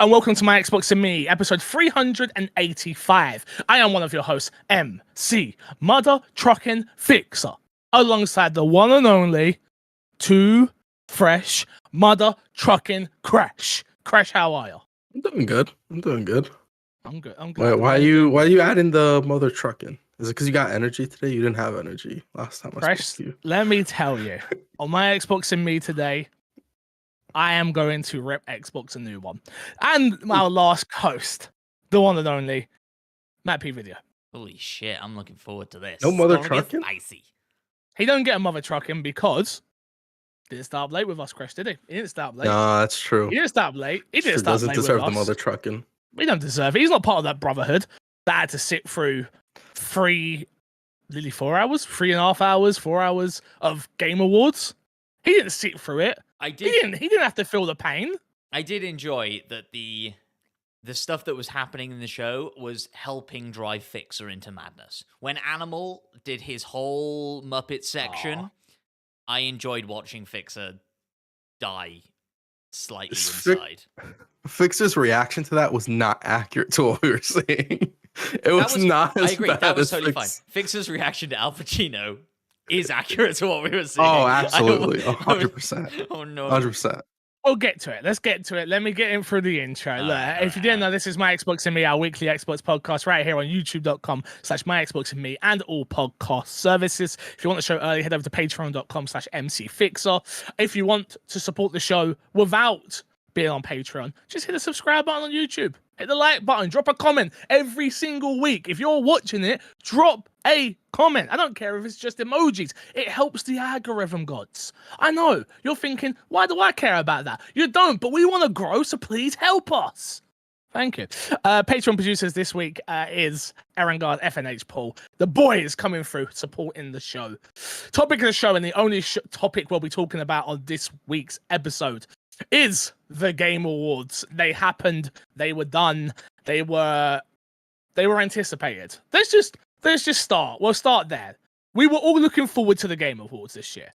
and welcome to My Xbox and Me, episode 385. I am one of your hosts, MC Mother Truckin' Fixer, alongside the one and only Too Fresh Mother Truckin' Crash. Crash, how are you? I'm doing good. I'm good. I'm good. Why are you adding the mother trucking? Is it because you got energy today? You didn't have energy last time I Crash, spoke to you. let me tell you, on My Xbox and Me today, I am going to rip Xbox a new one. And our last host, the one and only Matt P. Video. Holy shit, I'm looking forward to this. No mother trucking? Spicy. He don't get a mother trucking because he didn't start up late with us, Chris, did he? He didn't start up late. No, that's true. He didn't start up late. He didn't start up doesn't late deserve with the us. mother trucking. He don't deserve it. He's not part of that brotherhood that had to sit through 3.5 hours, 4 hours of Game Awards. He didn't sit through it. He didn't have to feel the pain. I did enjoy that the stuff that was happening in the show was helping drive Fixer into madness. When Animal did his whole Muppet section, I enjoyed watching Fixer die slightly inside. Fixer's reaction to that was not accurate to what we were saying. It was not as I agree, bad that was as totally fine. Fixer's reaction to Al Pacino is accurate to what we were saying. Oh, absolutely. 100%. Oh, no. 100%. We'll get to it. Let's get to it. Let me get in through the intro. If you didn't know, this is My Xbox and Me, our weekly Xbox podcast right here on youtube.com/MyXboxandMe and all podcast services. If you want the show early, head over to patreon.com/MCFixer. If you want to support the show without being on Patreon, just hit the subscribe button on YouTube. Hit the like button. Drop a comment every single week. If you're watching it, drop a comment. I don't care if it's just emojis. It helps the algorithm gods. I know. You're thinking, why do I care about that? You don't, but we want to grow, so please help us. Thank you. Patreon producers this week is Erangard, FNH Paul. The boys coming through supporting the show. Topic of the show, and the only topic we'll be talking about on this week's episode, is the Game Awards. They happened. They were done. They were anticipated. Let's just start. We'll start there. We were all looking forward to the Game Awards this year.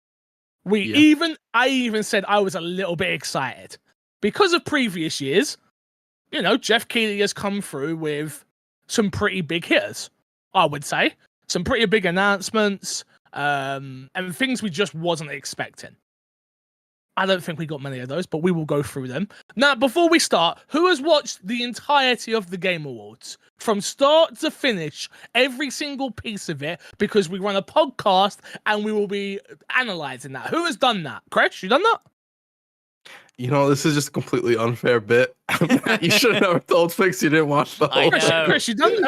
I even said I was a little bit excited because of previous years. You know, Jeff Keighley has come through with some pretty big hitters, I would say. Some pretty big announcements, and things we just wasn't expecting. I don't think we got many of those, but we will go through them. Now, before we start, who has watched the entirety of the Game Awards? From start to finish, every single piece of it, because we run a podcast and we will be analysing that. Who has done that? Crash, you done that? You know, this is just a completely unfair bit. You should have never told Fix you didn't watch the whole thing. Chris, you done this?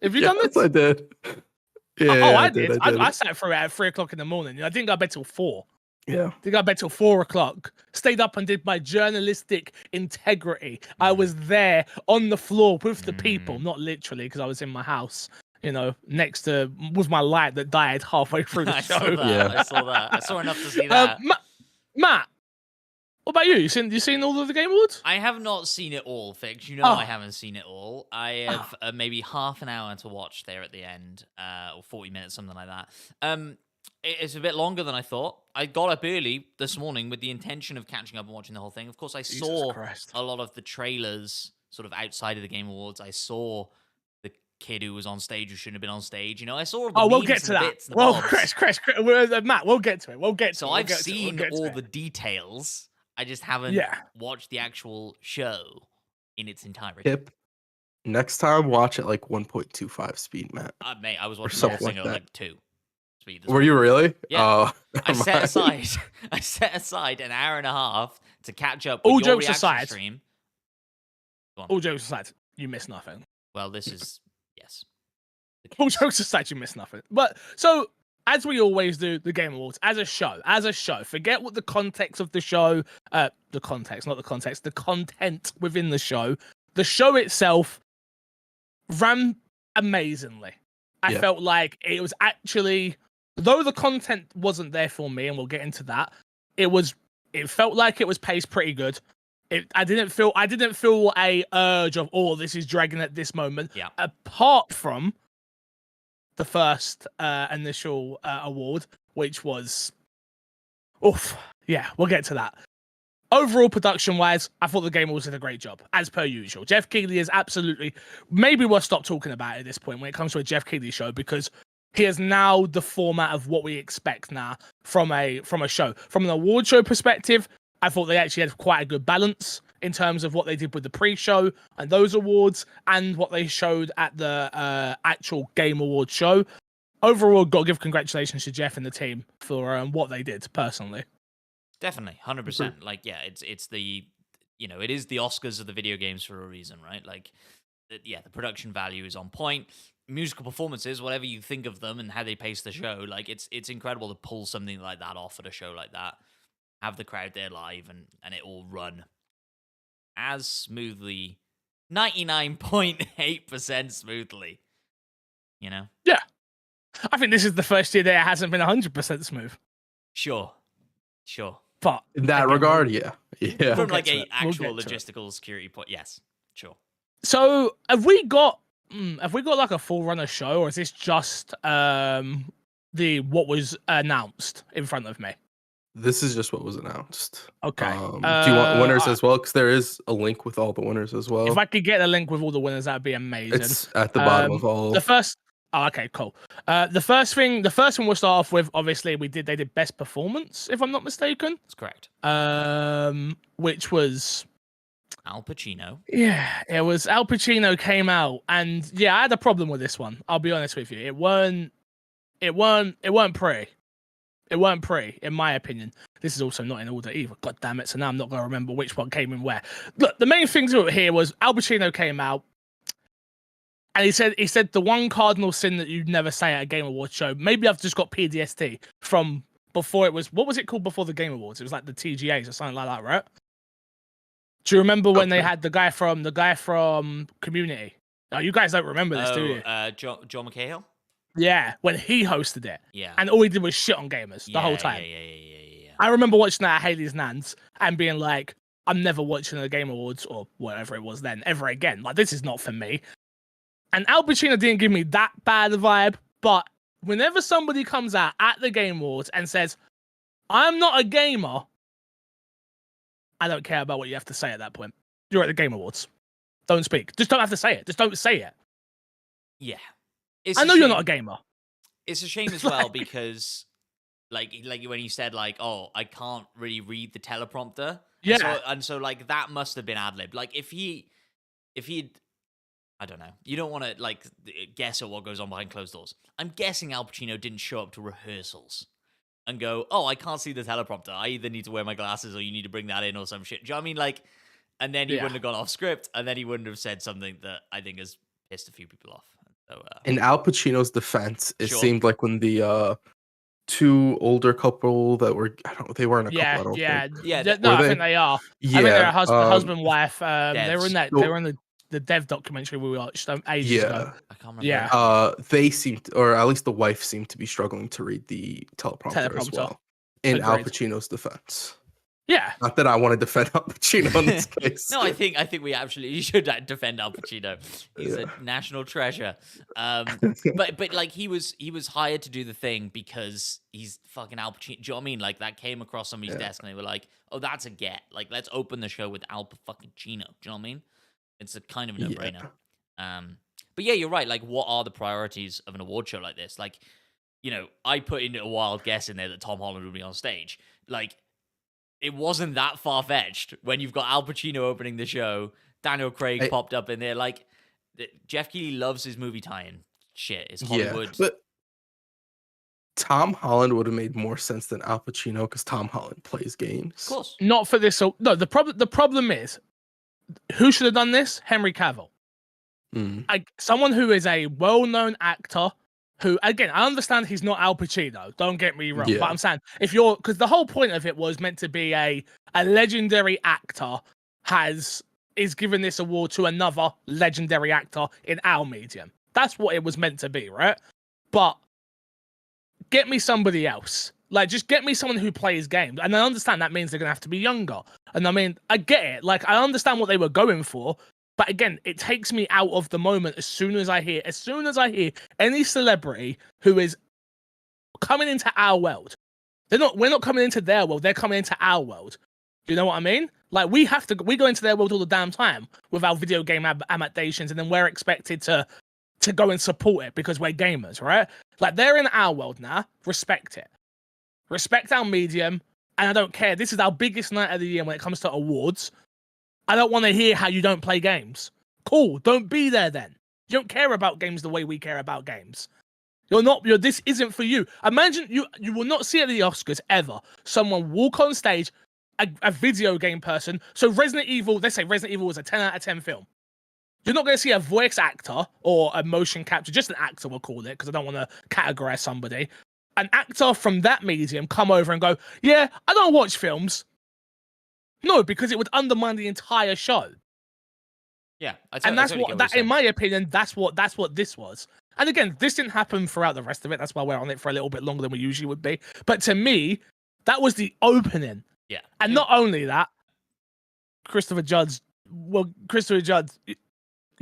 Have you done this? Yes, I did. Yeah, I did. I sat through it at 3 o'clock in the morning. I didn't go to bed till 4. Yeah. I got bed till 4 o'clock. Stayed up and did my journalistic integrity. I was there on the floor with the people, not literally, because I was in my house, you know, next to with my light that died halfway through the show. I saw that. I saw enough to see that. Matt, what about you? You seen all of the Game Awards? I have not seen it all, Fix. You know I haven't seen it all. I have maybe half an hour to watch there at the end, or 40 minutes, something like that. It's a bit longer than I thought. I got up early this morning with the intention of catching up and watching the whole thing. Of course, I saw a lot of the trailers sort of outside of the Game Awards. I saw the kid who was on stage who shouldn't have been on stage. You know, I saw all the we'll get to that. Well, Chris, Matt, we'll get to it. So I've seen all the details. I just haven't watched the actual show in its entirety. Tip. Next time, watch at like 1.25 speed, Matt. Mate, I was watching the whole thing at like 2. Were you really? Yeah. I set aside an hour and a half to catch up with all your jokes reaction aside, stream. All jokes aside, you missed nothing. Well, this is yes. All jokes aside, you missed nothing. But so as we always do, the Game Awards as a show. Forget what the context of the show, the content within the show. The show itself ran amazingly. I felt like it was actually, though the content wasn't there for me, and we'll get into that, it felt like it was paced pretty good. I didn't feel a urge of, this is dragging at this moment. Yeah. Apart from the first initial award, which was, yeah, we'll get to that. overall production wise, I thought the Game Awards did a great job, as per usual. Jeff Keighley is absolutely, maybe we'll stop talking about it at this point when it comes to a Jeff Keighley show, because he is now the format of what we expect now from a show. From an award show perspective, I thought they actually had quite a good balance in terms of what they did with the pre-show and those awards and what they showed at the actual Game Awards show. Overall, got to give congratulations to Jeff and the team for what they did personally. Definitely, 100%. Like, yeah, it's the, it is the Oscars of the video games for a reason, right? Like, yeah, the production value is on point. Musical performances, whatever you think of them and how they pace the show, like it's incredible to pull something like that off at a show like that, have the crowd there live and it all run as smoothly, 99.8% smoothly, Yeah. I think this is the first year that it hasn't been 100% smooth. Sure. But in that regard, yeah. From like a actual logistical security point, yes, sure. So have we got like a full runner show, or is this just what was announced in front of me? This is just what was announced. Okay. Do you want winners as well? Because there is a link with all the winners as well. If I could get a link with all the winners, that'd be amazing. It's at the bottom of all. The first. Oh, okay, cool. The first one we'll start off with. Obviously, they did best performance, if I'm not mistaken. That's correct. Which was Al Pacino. Yeah, it was Al Pacino came out, and yeah, I had a problem with this one. I'll be honest with you. It weren't pretty. It weren't pretty, in my opinion. This is also not in order either. God damn it! So now I'm not gonna remember which one came in where. Look, the main things here was Al Pacino came out, and he said the one cardinal sin that you'd never say at a Game Awards show. Maybe I've just got PTSD from before it was. What was it called before the Game Awards? It was like the TGAs or something like that, right? Do you remember when they had the guy from Community? Oh, you guys don't remember this, do you? John McHale? Yeah, when he hosted it. Yeah. And all he did was shit on gamers the whole time. Yeah. I remember watching that at Haley's Nans and being like, I'm never watching the Game Awards or whatever it was then ever again. Like, this is not for me. And Al Pacino didn't give me that bad a vibe, but whenever somebody comes out at the Game Awards and says, I'm not a gamer, I don't care about what you have to say at that point. You're at the Game Awards. Don't speak. Just don't have to say it. Just don't say it. Yeah. I know you're not a gamer. It's a shame as well because, like when you said like, "Oh, I can't really read the teleprompter." Yeah. And so like that must have been ad lib. Like if he'd, I don't know. You don't want to like guess at what goes on behind closed doors. I'm guessing Al Pacino didn't show up to rehearsals and go, "Oh, I can't see the teleprompter. I either need to wear my glasses or you need to bring that in or some shit." Do you know what I mean? Like, and then he wouldn't have gone off script, and then he wouldn't have said something that I think has pissed a few people off. So, in Al Pacino's defense, it seemed like when the two older couple that were, they weren't a couple. I think they are. Yeah, I think they're husband, wife. They were in that. They were in the Dev documentary we watched ages ago. I can't remember. Yeah. They seemed, or at least the wife seemed to be struggling to read the teleprompter. As well. In Al Pacino's defense. Yeah. Not that I want to defend Al Pacino in this case. No, I think we absolutely should defend Al Pacino. He's a national treasure. But like he was hired to do the thing because he's fucking Al Pacino. Do you know what I mean? Like that came across somebody's desk and they were like, "Oh, that's a get. Like let's open the show with Al fucking Pacino." Do you know what I mean? It's a kind of a no-brainer. But yeah, you're right. Like, what are the priorities of an award show like this? Like, I put in a wild guess in there that Tom Holland would be on stage. Like, it wasn't that far-fetched when you've got Al Pacino opening the show, Daniel Craig popped up in there. Like, Jeff Keighley loves his movie tie-in shit. It's Hollywood. Yeah, but Tom Holland would have made more sense than Al Pacino because Tom Holland plays games. Of course. Not for this. So, no, the problem is, who should have done this? Henry Cavill. Someone who is a well-known actor who, again, I understand he's not Al Pacino. Don't get me wrong. But I'm saying, because the whole point of it was meant to be a legendary actor is giving this award to another legendary actor in our medium. That's what it was meant to be, right? But get me somebody else. Like, just get me someone who plays games. And I understand that means they're going to have to be younger. And I mean, I get it. Like, I understand what they were going for. But again, it takes me out of the moment as soon as I hear any celebrity who is coming into our world. We're not coming into their world. They're coming into our world. Do you know what I mean? Like we go into their world all the damn time with our video game adaptations, and then we're expected to go and support it because we're gamers, right? Like they're in our world now. Respect it. Respect our medium, and I don't care. This is our biggest night of the year when it comes to awards. I don't want to hear how you don't play games. Cool, don't be there then. You don't care about games the way we care about games. This isn't for you. Imagine you will not see at the Oscars ever someone walk on stage, a video game person. So Resident Evil, let's say Resident Evil was a 10 out of 10 film. You're not going to see a voice actor or a motion capture, just an actor, we'll call it, because I don't want to categorize somebody. An actor from that medium come over and go, yeah, I don't watch films. No, because it would undermine the entire show. Yeah, and that's what in my opinion, that's what this was. And again, this didn't happen throughout the rest of it. That's why we're on it for a little bit longer than we usually would be. But to me, that was the opening. Yeah. And not only that, Christopher Judge, you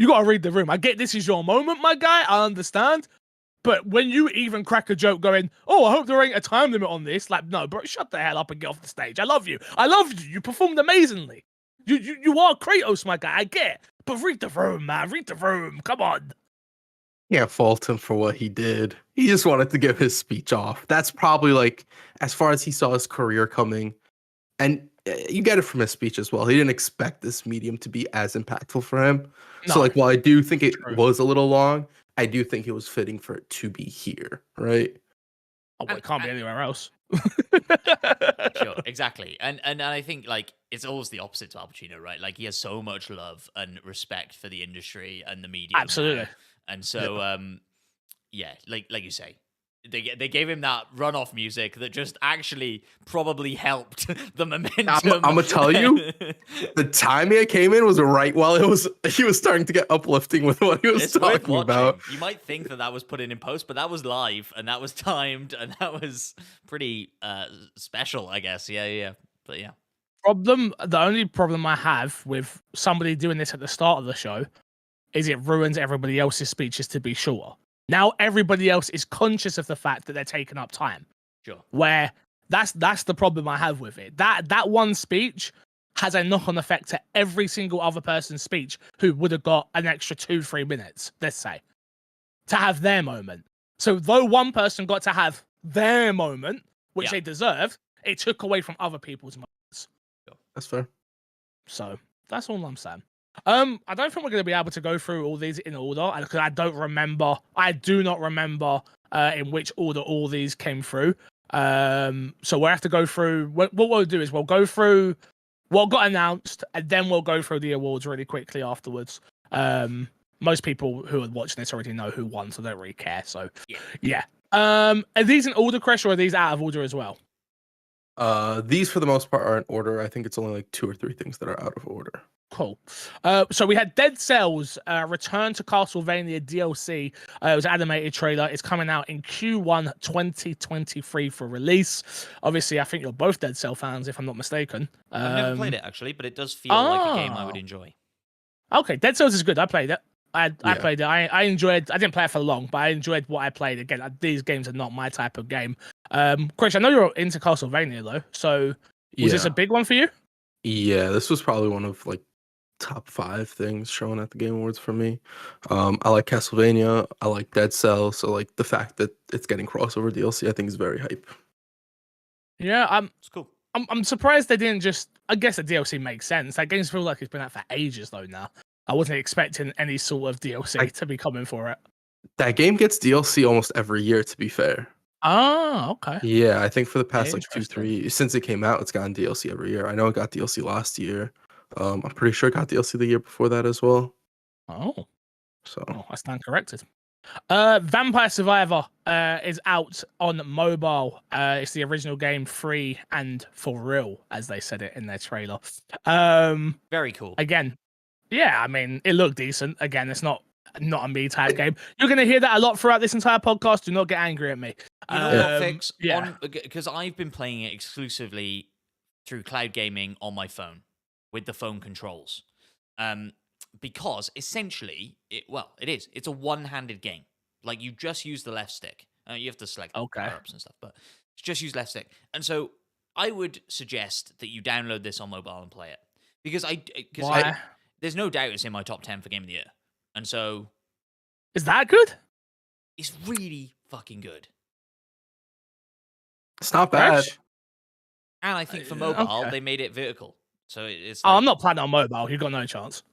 got to read the room. I get this is your moment, my guy. I understand. But when you even crack a joke going, oh, I hope there ain't a time limit on this. Like, no, bro, shut the hell up and get off the stage. I love you. I loved you. You performed amazingly. You are Kratos, my guy. I get it. But read the room, man. Read the room. Come on. Can't fault him for what he did. He just wanted to give his speech off. That's probably like, as far as he saw his career coming. And you get it from his speech as well. He didn't expect this medium to be as impactful for him. No, so like, while I do think it was a little long, I do think it was fitting for it to be here, right? Oh, well, it can't be anywhere else. Sure, exactly. And I think like it's always the opposite to Al Pacino, right? Like he has so much love and respect for the industry and the media. Absolutely. And so yeah, like you say, they gave him that runoff music that just actually probably helped the momentum. I'm gonna tell you, the timing it came in was right while he was starting to get uplifting with what he was talking about. You might think that was put in post, but that was live and that was timed and that was pretty special, I guess. Yeah. But yeah. The only problem I have with somebody doing this at the start of the show is it ruins everybody else's speeches to be shorter. Now everybody else is conscious of the fact that they're taking up time. Sure. Where that's the problem I have with it. That one speech has a knock-on effect to every single other person's speech who would have got an extra 2-3 minutes, let's say, to have their moment. So though one person got to have their moment, which they deserved, it took away from other people's moments. That's fair. So that's all I'm saying. I don't think we're going to be able to go through all these in order because I do not remember in which order all these came through. So we'll have to go through. What we'll do is we'll go through what got announced, and then we'll go through the awards really quickly afterwards. Most people who are watching this already know who won, so they don't really care. So yeah. Are these in order, Crash, or are these out of order as well? These for the most part are in order. I think it's only like 2 or 3 things that are out of order. Cool. So we had Dead Cells Return to Castlevania DLC. It was an animated trailer. It's coming out in Q1 2023 for release. Obviously, I think you're both Dead Cell fans, if I'm not mistaken. I've never played it, actually, but it does feel like a game I would enjoy. Okay, Dead Cells is good. I played it. I played it. I enjoyed. I didn't play it for long, but I enjoyed what I played. Again, these games are not my type of game. Chris, I know you're into Castlevania though. So was this a big one for you? Yeah, this was probably one of like top 5 things shown at the Game Awards for me. I like Castlevania. I like Dead Cells. So like the fact that it's getting crossover DLC, I think is very hype. Yeah, it's cool. I'm surprised they didn't just. I guess the DLC makes sense. That game's feel like it's been out for ages though now. I wasn't expecting any sort of DLC to be coming for it. That game gets DLC almost every year, to be fair. Oh, okay. Yeah, I think for the past like 2-3 since it came out, it's gotten DLC every year. I know it got DLC last year. I'm pretty sure it got DLC the year before that as well. Oh, so I stand corrected. Vampire Survivor is out on mobile. It's the original game, free and for real, as they said it in their trailer. Very cool. Again, yeah, I mean, it looked decent. Again, it's not a me type game. You're going to hear that a lot throughout this entire podcast. Do not get angry at me. You know what, Fix? Yeah. Because I've been playing it exclusively through cloud gaming on my phone with the phone controls. Because essentially, it is. It's a one-handed game. Like, you just use the left stick. You have to select power-ups and stuff, but just use left stick. And so I would suggest that you download this on mobile and play it because Why? there's no doubt it's in my top 10 for game of the year, and so Is that good? it's really fucking good. It's not bad. Fresh? And I think for Uh, mobile, okay. they made it vertical, so it's. Oh, Like, I'm not playing on mobile. You got no chance.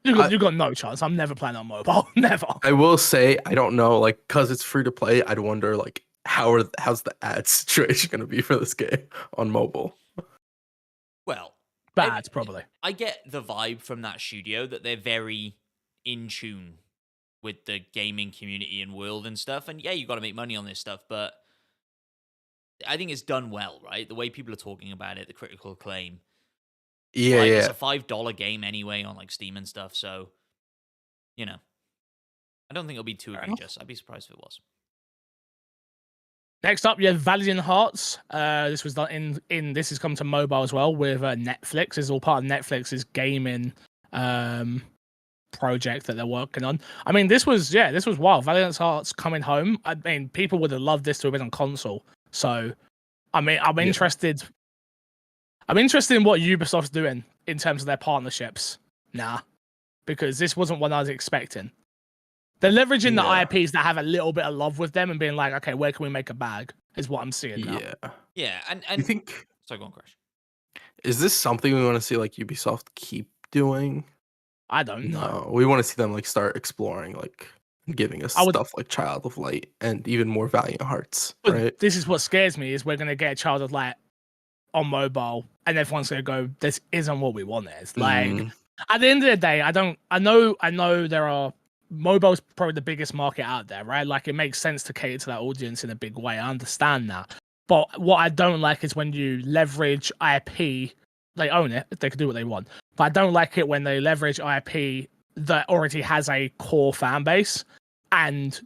You got no chance. I'm never playing on mobile. Never. I will say, I don't know, like, because it's free to play, I'd wonder, like, how's the ad situation going to be for this game on mobile? well, Bad, probably. I get the vibe from that studio that they're very in tune with the gaming community and world and stuff. And yeah, you got to make money on this stuff, but I think it's done well, right? The way people are talking about it, the critical acclaim. Yeah, Like, yeah. It's a $5 game anyway on like Steam and stuff, so I don't think it'll be too Fair enough. egregious. I'd be surprised if it was. Next up, you have Valiant Hearts. This was done this has come to mobile as well with Netflix. This is all part of Netflix's gaming project that they're working on. I mean, this was wild. Valiant Hearts coming home. I mean, people would have loved this to have been on console. So, I mean, I'm interested. I'm interested in what Ubisoft's doing in terms of their partnerships. Because this wasn't what I was expecting. They're leveraging the IPs that have a little bit of love with them and being like, okay, where can we make a bag? Is what I'm seeing now. Yeah, and You think, sorry, go on, Crash. is this something we want to see, like, Ubisoft keep doing? I don't know. No, we want to see them, like, start exploring, like, giving us stuff like Child of Light and even more Valiant Hearts, But right? this is what scares me, is we're going to get a Child of Light on mobile and everyone's going to go, this isn't what we wanted. Like, at the end of the day, I know there are, mobile's probably the biggest market out there, right? Like, it makes sense to cater to that audience in a big way. I understand that. But what I don't like is when you leverage IP, they own it, they can do what they want. But I don't like it when they leverage IP that already has a core fan base and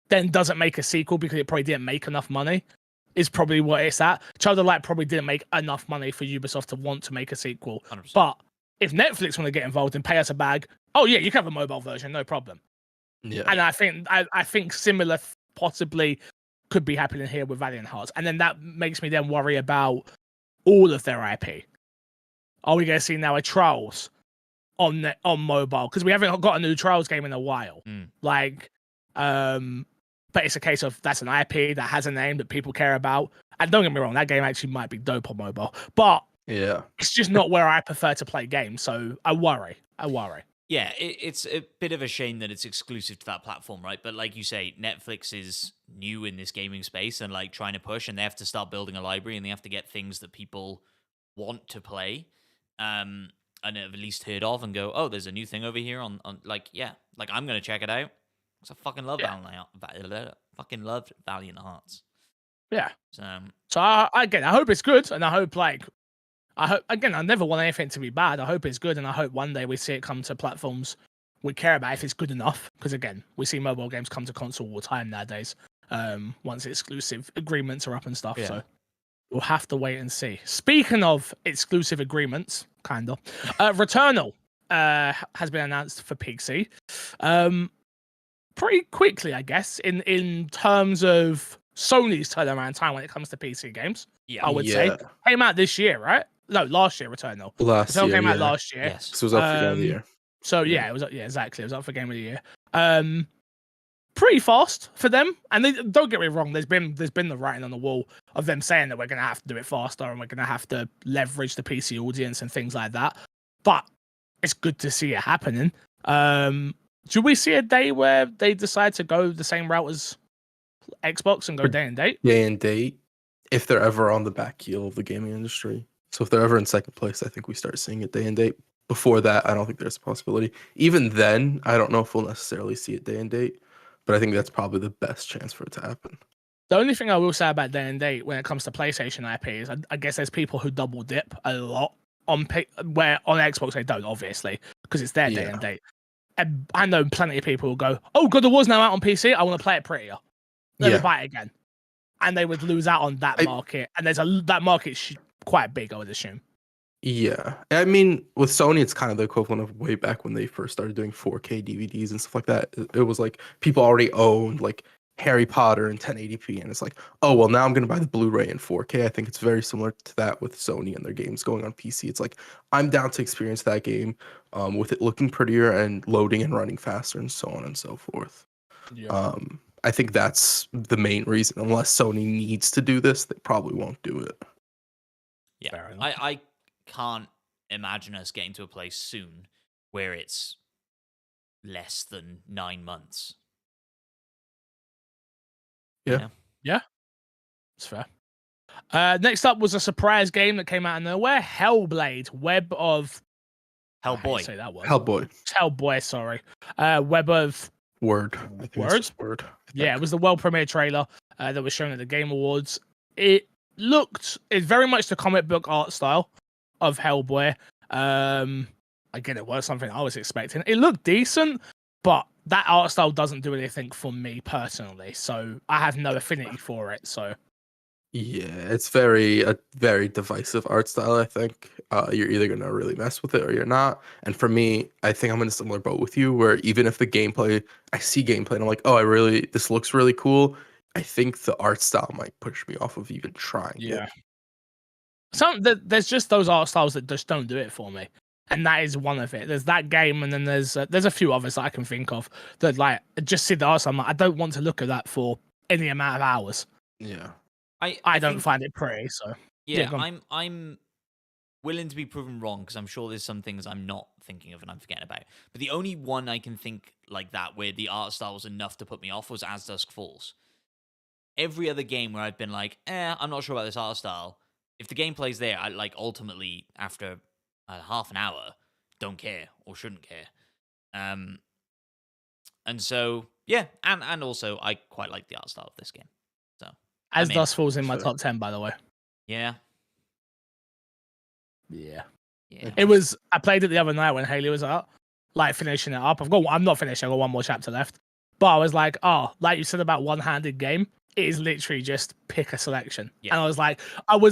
then doesn't make a sequel because it probably didn't make enough money. Is probably what it's at. Child of Light probably didn't make enough money for Ubisoft to want to make a sequel. 100%. But if Netflix want to get involved and pay us a bag, oh yeah, you can have a mobile version, no problem. Yeah. And I think similar possibly could be happening here with Valiant Hearts. And then that makes me then worry about all of their IP. Are we going to see now a Trials on mobile? Because we haven't got a new Trials game in a while. But it's a case of that's an IP that has a name that people care about. And don't get me wrong, that game actually might be dope on mobile. But yeah, it's just not where I prefer to play games. So I worry. Yeah, it's a bit of a shame that it's exclusive to that platform, right? But like you say, Netflix is new in this gaming space and like trying to push, and they have to start building a library and they have to get things that people want to play and have at least heard of and go, oh, there's a new thing over here on like, yeah, like I'm going to check it out. Because I fucking love Valiant Hearts. Yeah. So I hope it's good, and I hope I never want anything to be bad. I hope it's good, and I hope one day we see it come to platforms we care about if it's good enough. Because again, we see mobile games come to console all the time nowadays. Once exclusive agreements are up and stuff. Yeah. So we'll have to wait and see. Speaking of exclusive agreements, kind of, Returnal has been announced for PC. Pretty quickly, I guess, in terms of Sony's turnaround time when it comes to PC games. Yeah, I would say came out this year, right? No, last year. Returnal. Returnal came out last year. Yes, this was up for Game of the Year. So yeah, it was exactly. It was up for Game of the Year. Pretty fast for them, and they, don't get me wrong. There's been the writing on the wall of them saying that we're gonna have to do it faster and we're gonna have to leverage the PC audience and things like that. But it's good to see it happening. Should we see a day where they decide to go the same route as Xbox and go day and date? Day and date, if they're ever on the back heel of the gaming industry. So if they're ever in second place, I think we start seeing it day and date. Before that, I don't think there's a possibility. Even then, I don't know if we'll necessarily see it day and date, but I think that's probably the best chance for it to happen. The only thing I will say about day and date when it comes to PlayStation IP is I guess there's people who double dip a lot where on Xbox they don't, obviously, because it's their day and date. And I know plenty of people who go, oh, God of War's now out on PC. I want to play it prettier. Let me buy it again. And they would lose out on that market. And that market's quite big, I would assume. Yeah. I mean, with Sony, it's kind of the equivalent of way back when they first started doing 4K DVDs and stuff like that. It was like people already owned like Harry Potter in 1080p, and it's like, oh well, now I'm gonna buy the Blu-ray in 4K. I think it's very similar to that with Sony and their games going on PC. It's like I'm down to experience that game, with it looking prettier and loading and running faster, and so on and so forth. Yeah. I think that's the main reason. Unless Sony needs to do this, they probably won't do it. Yeah, Fair enough. I can't imagine us getting to a place soon where it's less than 9 months. Yeah. It's fair. Next up was a surprise game that came out of nowhere. Hellblade, Web of I hate to Hellboy. say that word. Hellboy. Hellboy, sorry. Web of Word. I think it's just Word. Yeah, it was the world premiere trailer that was shown at the Game Awards. It's very much the comic book art style of Hellboy. Again, it was something I was expecting. It looked decent, but that art style doesn't do anything for me personally. So I have no affinity for it. So Yeah, it's a very divisive art style. I think you're either gonna really mess with it or you're not. And for me, I think I'm in a similar boat with you, where even if I see gameplay and I'm like, oh, this looks really cool. I think the art style might push me off of even trying it. There's just those art styles that just don't do it for me, and that is one of it. There's that game, and then there's a few others that I can think of that like just see the art style. I'm like, I don't want to look at that for any amount of hours. Yeah. I don't think- find it pretty. So Yeah, go on. I'm willing to be proven wrong because I'm sure there's some things I'm not thinking of and I'm forgetting about. But the only one I can think like that where the art style was enough to put me off was As Dusk Falls. Every other game where I've been like, I'm not sure about this art style. If the gameplay's there, I like ultimately after half an hour, don't care or shouldn't care. And so yeah, and also I quite like the art style of this game. So As I'm in. Dust Falls in my Sure. top 10, by the way. Yeah. Yeah. Yeah. It was. I played it the other night when Haley was out, like finishing it up. I'm not finished. I got one more chapter left. But I was like, oh, like you said about one-handed game, it is literally just pick a selection. Yeah. And I was like,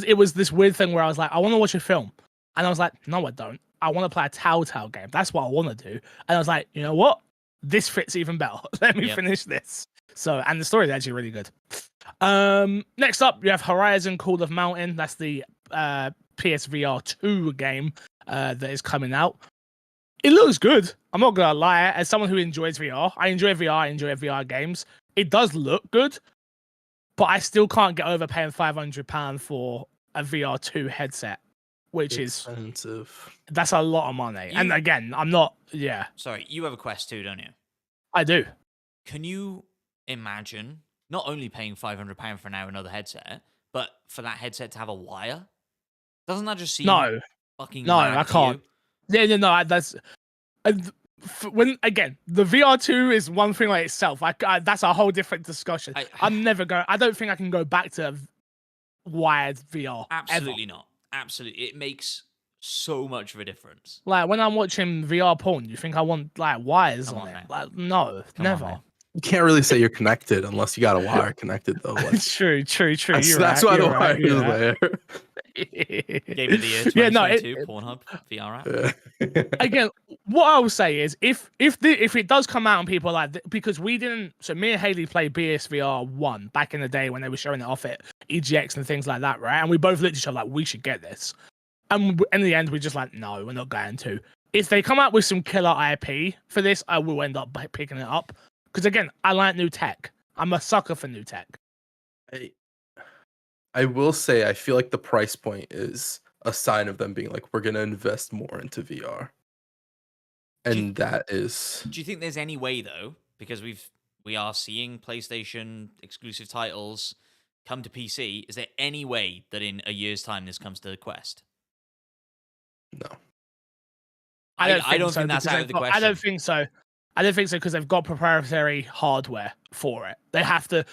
it was this weird thing where I was like, I want to watch a film, and I was like, no, I don't. I want to play a Telltale game. That's what I want to do. And I was like, you know what? This fits even better. Let me Yep. finish this. So, and the story is actually really good. Next up, you have Horizon Call of Mountain. That's the PSVR 2 game that is coming out. It looks good. I'm not gonna lie. As someone who enjoys VR, I enjoy VR. I enjoy VR games. It does look good, but I still can't get over paying £500 for a VR 2 headset, which is Expensive. that's a lot of money. And You- again, I'm not. Yeah, Sorry, you have a Quest 2, don't you? I do. Can you imagine not only paying £500 for now another headset, but for that headset to have a wire? Doesn't that just seem No, fucking no, mad I to can't. you? Yeah, no. That's when again the VR 2 is one thing like itself. That's a whole different discussion. I'm never going. I don't think I can go back to wired VR. Absolutely not. Absolutely. It makes so much of a difference. Like when I'm watching VR porn, you think I want like wires Come on on, it? man. Like no, Come on, never. man. You can't really say you're connected unless you got a wire connected though. Like, True. that's why the wire is there. Game of the year Yeah, no, 2022, Pornhub VR app. Yeah. Again, what I will say is if it does come out and people are like because we didn't, so me and Haley played PSVR 1 back in the day when they were showing it off at EGX and things like that, right? And we both looked at each other like we should get this, and in the end we're just like no, we're not going to. If they come out with some killer IP for this, I will end up picking it up because again, I like new tech. I'm a sucker for new tech. I will say I feel like the price point is a sign of them being like, we're gonna invest more into VR. And that is Do you think there's any way though, because we are seeing PlayStation exclusive titles come to PC, is there any way that in a year's time this comes to the Quest? no. I don't think that's because out of the I question. don't think so. I don't think so because they've got proprietary hardware for it. They have to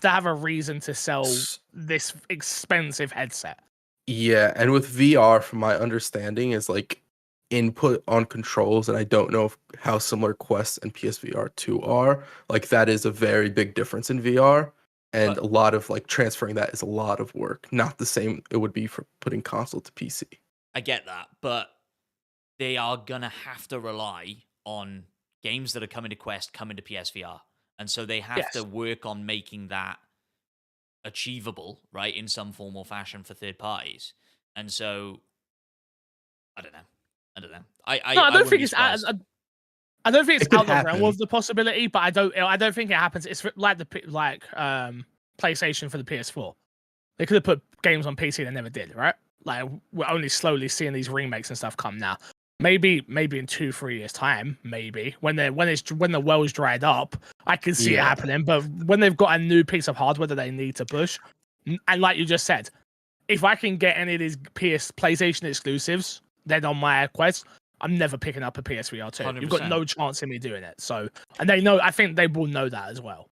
have a reason to sell this expensive headset. Yeah, and with VR, from my understanding, is like input on controls, and I don't know how similar Quest and PSVR 2 are. Like that is a very big difference in VR, and But- a lot of like transferring that is a lot of work. Not the same it would be for putting console to PC. I get that, but they are gonna have to rely on games that are coming to Quest, coming to PSVR. and so they have to work on making that achievable, right, in some form or fashion for third parties. And so, I don't know. I don't think it's I don't think it's out of the realm happen. of the possibility, but I don't think it happens. It's like PlayStation for the PS4. They could have put games on PC, they never did, right? Like we're only slowly seeing these remakes and stuff come now. Maybe in 2-3 years time, maybe when the well's dried up, I can see it happening. But when they've got a new piece of hardware that they need to push, and like you just said, if I can get any of these PlayStation exclusives, then on my quest, I'm never picking up a PSVR 2. 100%. You've got no chance in me doing it. So, and they know. I think they will know that as well.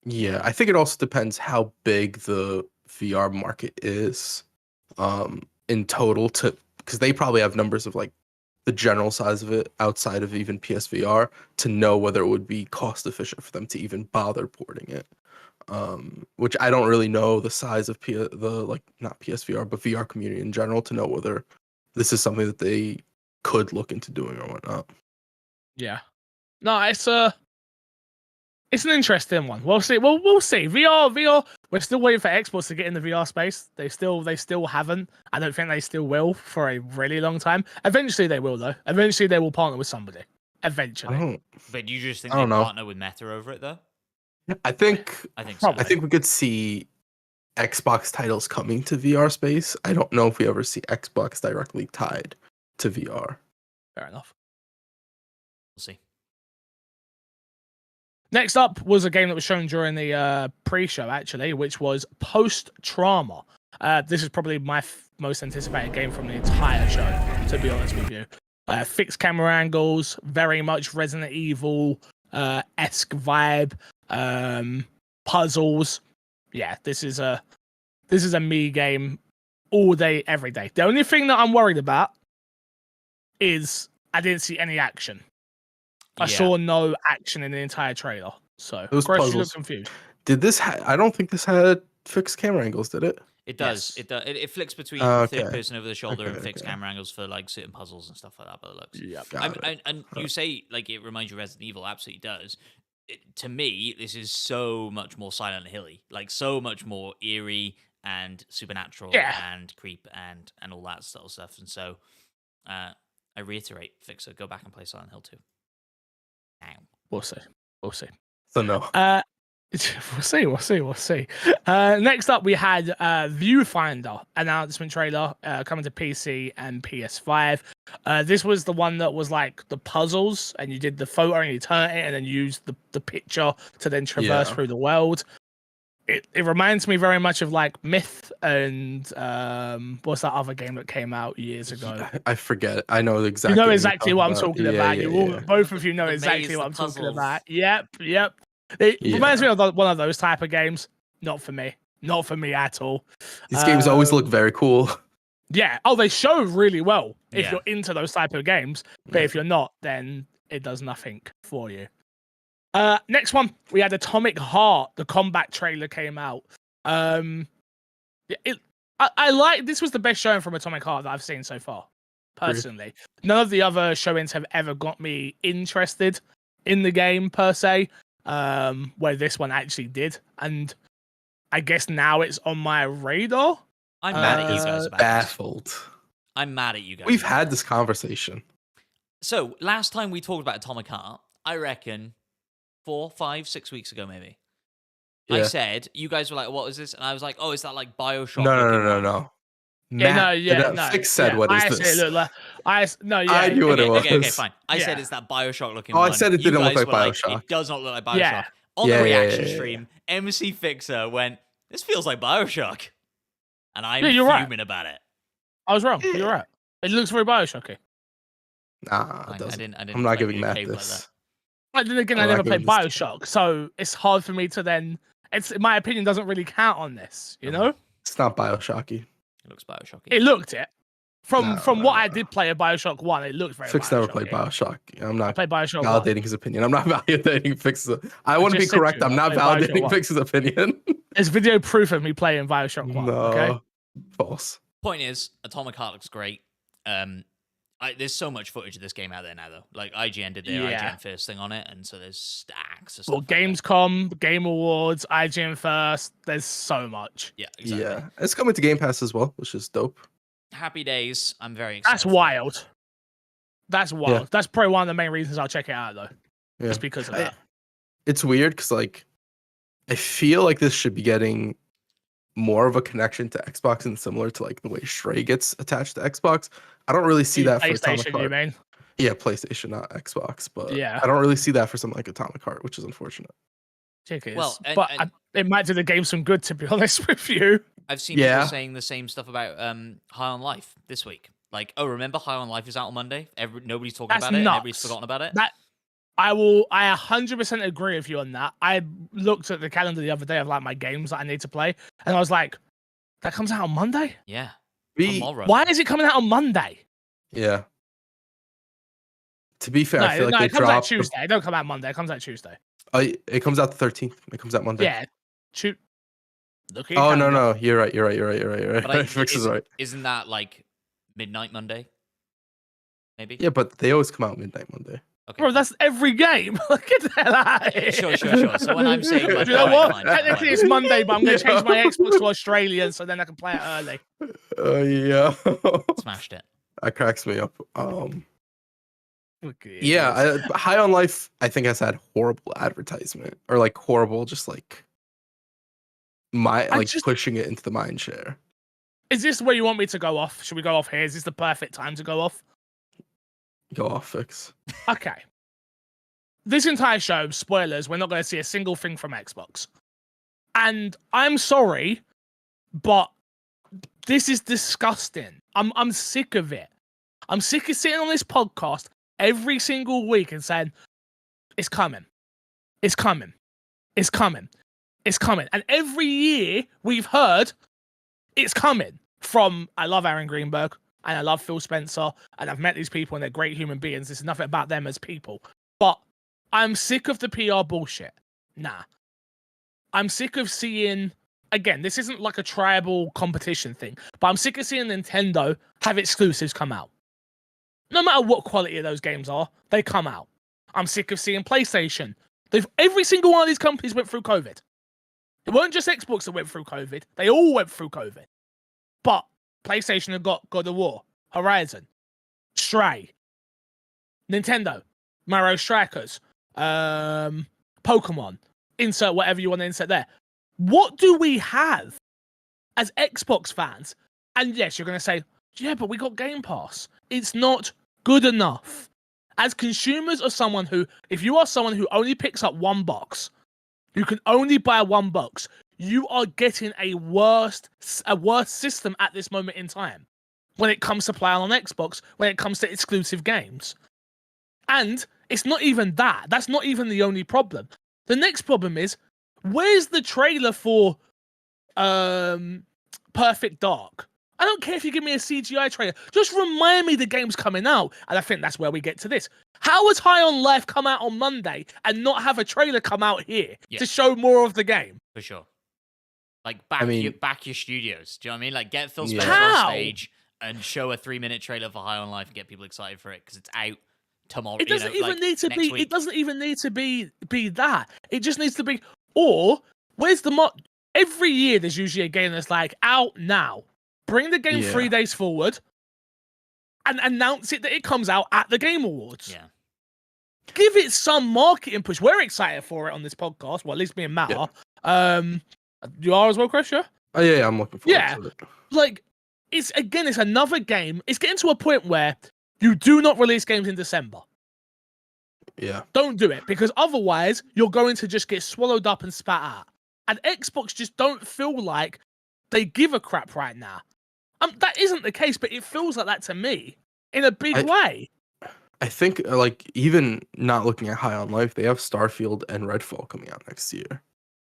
Yeah, I think it also depends how big the VR market is, in total. Because they probably have numbers of like the general size of it outside of even PSVR to know whether it would be cost efficient for them to even bother porting it. Which I don't really know the size of not PSVR but VR community in general to know whether this is something that they could look into doing or whatnot. Yeah. No, it's an interesting one. We'll see. We'll see. VR. We're still waiting for Xbox to get in the VR space. They still haven't. I don't think they still will for a really long time. Eventually they will though. Eventually they will partner with somebody. Eventually. But do you just think I they don't know. partner with Meta over it though? I think so. I think we could see Xbox titles coming to VR space. I don't know if we ever see Xbox directly tied to VR. Fair enough. We'll see. Next up was a game that was shown during the pre-show, actually, which was Post Trauma. This is probably my most anticipated game from the entire show, to be honest with you. Fixed camera angles, very much Resident Evil-esque vibe, puzzles. Yeah, this is a me game all day, every day. The only thing that I'm worried about is I didn't see any action. I saw no action in the entire trailer. So, those Chris, puzzles. you look confused. Did this? I don't think this had fixed camera angles, did it? It does. Yes. It flicks between Okay. third person over the shoulder and fixed camera angles for like certain puzzles and stuff like that. By the looks. Yeah. And you say like it reminds you of Resident Evil. Absolutely does. To me, this is so much more Silent Hilly, like so much more eerie and supernatural and creep and all that sort of stuff. And so, I reiterate, Fixer, go back and play Silent Hill 2. We'll see. So no. We'll see. Next up, we had Viewfinder announcement trailer coming to PC and PS5. This was the one that was like the puzzles, and you did the photo and you turn it, and then use the picture to then traverse through the world. It reminds me very much of like Myth and what's that other game that came out years ago? I forget. I know exactly. You know exactly what I'm talking about. Yeah. Both of you know exactly what I'm talking about. Yep. It reminds me of one of those type of games. Not for me at all. These games always look very cool. Yeah. Oh, they show really well if you're into those type of games. But if you're not, then it does nothing for you. Next one, we had Atomic Heart. The combat trailer came out. I like this was the best showing from Atomic Heart that I've seen so far. Personally, none of the other showings have ever got me interested in the game per se. Where this one actually did, and I guess now it's on my radar. I'm mad at you guys. Baffled. I'm mad at you guys. We've had this conversation. So last time we talked about Atomic Heart, I reckon 4, 5, 6 weeks ago, maybe. Yeah. I said you guys were like, "What is this?" And I was like, "Oh, is that like BioShock?" No. Fix said, "What is this?" I knew what it was. Okay, fine. I said it's that BioShock looking. I said it didn't look like BioShock. It does not look like BioShock. Yeah. On the reaction stream, MC Fixer went, "This feels like BioShock," and I'm fuming about it. I was wrong. You're right. It looks very BioShocky. Nah, it I doesn't. didn't I'm not like giving the Matt cave like this. that. But then again, I never played BioShock, so it's hard for me to then. It's my opinion doesn't really count on this, you know. It's not BioShocky. It looks BioShocky. It looked it. From what I did play at BioShock 1, it looked very Fix BioShocky. never played BioShock. I'm not BioShock validating his opinion. I'm not validating Fix's. I want to be correct. I'm not validating Fix's opinion. There's video proof of me playing BioShock 1. No, okay? false. Point is, Atomic Heart looks great. There's so much footage of this game out there now, though. Like IGN did their Yeah. IGN first thing on it, and so there's stacks of stuff. Well, out there. Gamescom, Game Awards, IGN First. There's so much. Yeah, exactly. Yeah, it's coming to Game Pass as well, which is dope. Happy days. I'm very excited. That's wild. That's wild. Yeah. That's probably one of the main reasons I'll check it out, though. Yeah. Just because of that. It's weird because like I feel like this should be getting more of a connection to Xbox and similar to like the way Stray gets attached to Xbox. I don't really see that for Atomic PlayStation, you Heart. mean? Yeah, PlayStation, not Xbox, but Yeah. I don't really see that for something like Atomic Heart, which is unfortunate. Tickets. Well, but it might do the game some good, to be honest with you. I've seen Yeah. people saying the same stuff about High on Life this week. Like, oh, remember High on Life is out on Monday? Nobody's talking That's about it. And nuts. everybody's forgotten about it. I 100% agree with you on that. I looked at the calendar the other day of like my games that I need to play, and I was like, that comes out on Monday? Yeah. Be- Tomorrow. Why is it coming out on Monday? Yeah. To be fair, I feel like no, they it comes out dropped. Tuesday. It don't come out Monday. It comes out Tuesday. It comes out the 13th. It comes out Monday. Yeah. Look at your Oh no, calendar. no, you're right. You're right. But Fix is right. Isn't that like midnight Monday? Maybe? Yeah, but they always come out midnight Monday. Okay. Bro, that's every game. Get the hell out of here. Sure. So when I'm saying, like, Do you know alright, what? fine, Technically, fine. it's Monday, but I'm going to change my Yeah. Xbox to Australian so then I can play it early. Yeah. Smashed it. That cracks me up. Okay. Yeah, High on Life, I think, has had horrible advertisement or like horrible, just like pushing it into the mind share. Is this where you want me to go off? Should we go off here? Is this the perfect time to go off? Go off, Fix. Okay. This entire show, spoilers, we're not going to see a single thing from Xbox. And I'm sorry, but this is disgusting. I'm sick of it. I'm sick of sitting on this podcast every single week and saying, it's coming. It's coming. It's coming. It's coming. And every year we've heard it's coming from, I love Aaron Greenberg and I love Phil Spencer and I've met these people and they're great human beings. This is nothing about them as people. But I'm sick of the PR bullshit. Nah. I'm sick of seeing, again, this isn't like a tribal competition thing, but I'm sick of seeing Nintendo have exclusives come out. No matter what quality of those games are, they come out. I'm sick of seeing PlayStation. Every single one of these companies went through COVID. It weren't just Xbox that went through COVID. They all went through COVID. But PlayStation have got God of War, Horizon, Stray, Nintendo, Mario Strikers, Pokemon, insert whatever you want to insert there. What do we have as Xbox fans? And yes, you're going to say, yeah, but we got Game Pass. It's not good enough. As consumers of someone who, if you are someone who only picks up one box, you can only buy one box, you are getting a worse system at this moment in time when it comes to playing on Xbox, when it comes to exclusive games. And it's not even that. That's not even the only problem. The next problem is, where's the trailer for Perfect Dark? I don't care if you give me a CGI trailer. Just remind me the game's coming out. And I think that's where we get to this. How has High on Life come out on Monday and not have a trailer come out here to show more of the game? For sure. Like, back your studios. Do you know what I mean? Like, get Phil Spencer How? on stage and show a 3-minute trailer for High on Life and get people excited for it because it's out tomorrow. It doesn't even need to be. Week. It doesn't even need to be that. It just needs to be. Or where's the mod? Every year there's usually a game that's like out now. Bring the game 3 days forward and announce it that it comes out at the Game Awards. Yeah. Give it some marketing push. We're excited for it on this podcast. Well, at least me and Matt are. You are as well, Chris? Yeah? Oh yeah, I'm looking forward Yeah. to it. Like, it's another game. It's getting to a point where you do not release games in December. Yeah. Don't do it, because otherwise you're going to just get swallowed up and spat out. And Xbox just don't feel like they give a crap right now. That isn't the case, but it feels like that to me in a big way. I think like even not looking at High on Life, they have Starfield and Redfall coming out next year.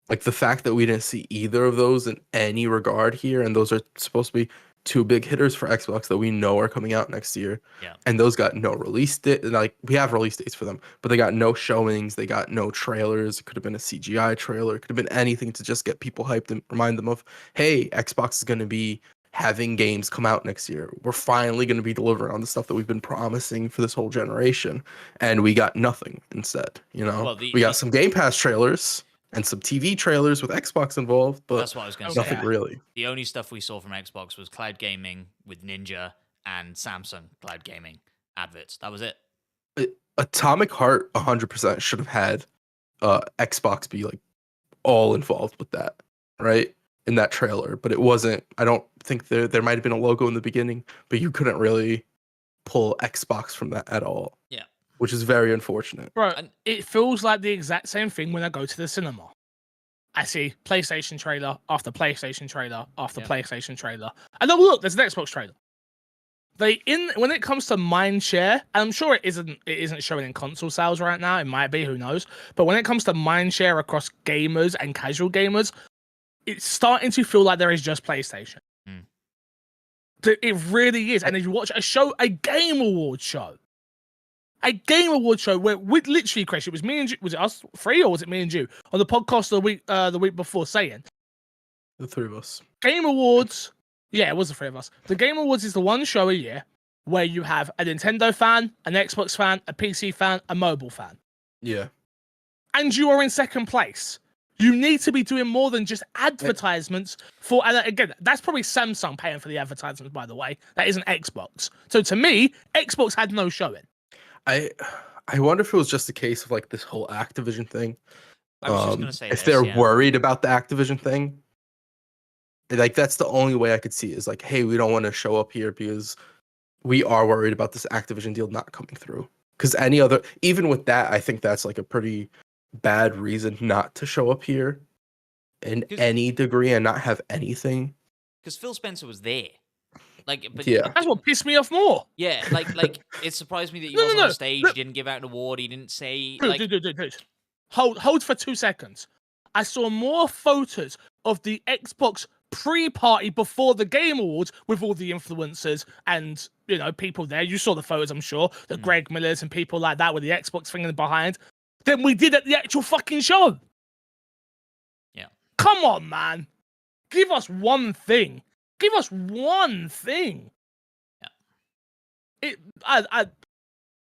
Like the fact that we didn't see either of those in any regard here, and those are supposed to be two big hitters for Xbox that we know are coming out next year. Yeah. And those got no release date. Like we have release dates for them, but they got no showings. They got no trailers. It could have been a CGI trailer. It could have been anything to just get people hyped and remind them of, hey, Xbox is going to be having games come out next year. We're finally going to be delivering on the stuff that we've been promising for this whole generation, and we got nothing instead. You know, Well, we got some Game Pass trailers and some TV trailers with Xbox involved, but That's what I was going to nothing say. really. The only stuff we saw from Xbox was cloud gaming with Ninja and Samsung cloud gaming adverts. That was it. Atomic Heart 100% should have had Xbox be like all involved with that, right? In that trailer, but it wasn't. I don't think there might have been a logo in the beginning, but you couldn't really pull Xbox from that at all. Yeah. Which is very unfortunate. Bro, And- it feels like the exact same thing when I go to the cinema. I see PlayStation trailer after PlayStation trailer after Yeah. PlayStation trailer. And then look, there's an Xbox trailer. When it comes to mindshare, and I'm sure it isn't showing in console sales right now. It might be, who knows? But when it comes to mindshare across gamers and casual gamers, it's starting to feel like there is just PlayStation. Mm. It really is. And if you watch a Game Awards show, where we literally, Chris, it was me and you, was it us three or was it me and you on the podcast the week before saying The three of us. Game Awards? Yeah, it was the three of us. The Game Awards is the one show a year where you have a Nintendo fan, an Xbox fan, a PC fan, a mobile fan, Yeah. and you are in second place. You need to be doing more than just advertisements for. And again, that's probably Samsung paying for the advertisements, by the way. That isn't Xbox. So to me, Xbox had no showing. I wonder if it was just a case of like this whole Activision thing. I was just going to say If this, they're yeah. worried about the Activision thing, like that's the only way I could see is like, hey, we don't want to show up here because we are worried about this Activision deal not coming through. Because even with that, I think that's like a pretty bad reason not to show up here in 'Cause- any degree and not have anything. Because Phil Spencer was there. Like, but Yeah. That's what pissed me off more. yeah, like it surprised me that he No, no, wasn't no. on stage. Look- He didn't give out an award. He didn't say Dude, like. dude. Hold for 2 seconds. I saw more photos of the Xbox pre-party before the Game Awards with all the influencers and, you know, people there. You saw the photos, I'm sure, the Mm. Greg Millers and people like that with the Xbox thing in the behind, than we did at the actual fucking show. Yeah. Come on, man. Give us one thing. Give us one thing. Yeah.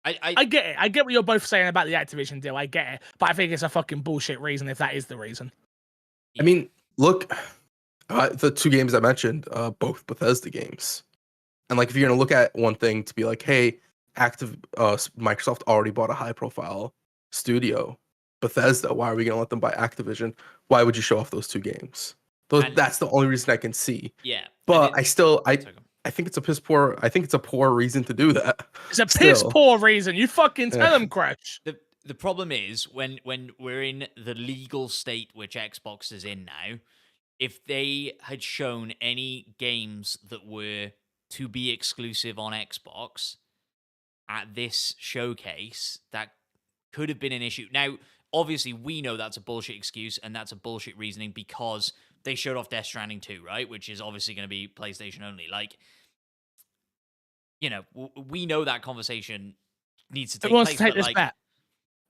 I get it. I get what you're both saying about the Activision deal. I get it. But I think it's a fucking bullshit reason if that is the reason. I mean, look, the two games I mentioned, both Bethesda games. And like, if you're gonna look at one thing to be like, hey, Microsoft already bought a high-profile studio, Bethesda. Why are we gonna let them buy Activision? Why would you show off those two games? And- That's the only reason I can see. Yeah, But and I think it's a piss poor. I think it's a poor reason to do that. It's a piss Still. poor reason. You fucking tell Yeah. them, Crash. the problem is when we're in the legal state which Xbox is in now, if they had shown any games that were to be exclusive on Xbox at this showcase, that could have been an issue. Now, obviously, we know that's a bullshit excuse and that's a bullshit reasoning because they showed off Death Stranding 2, right? Which is obviously going to be PlayStation only. Like, you know, we know that conversation needs to take Who wants place. to take but, this like, bet?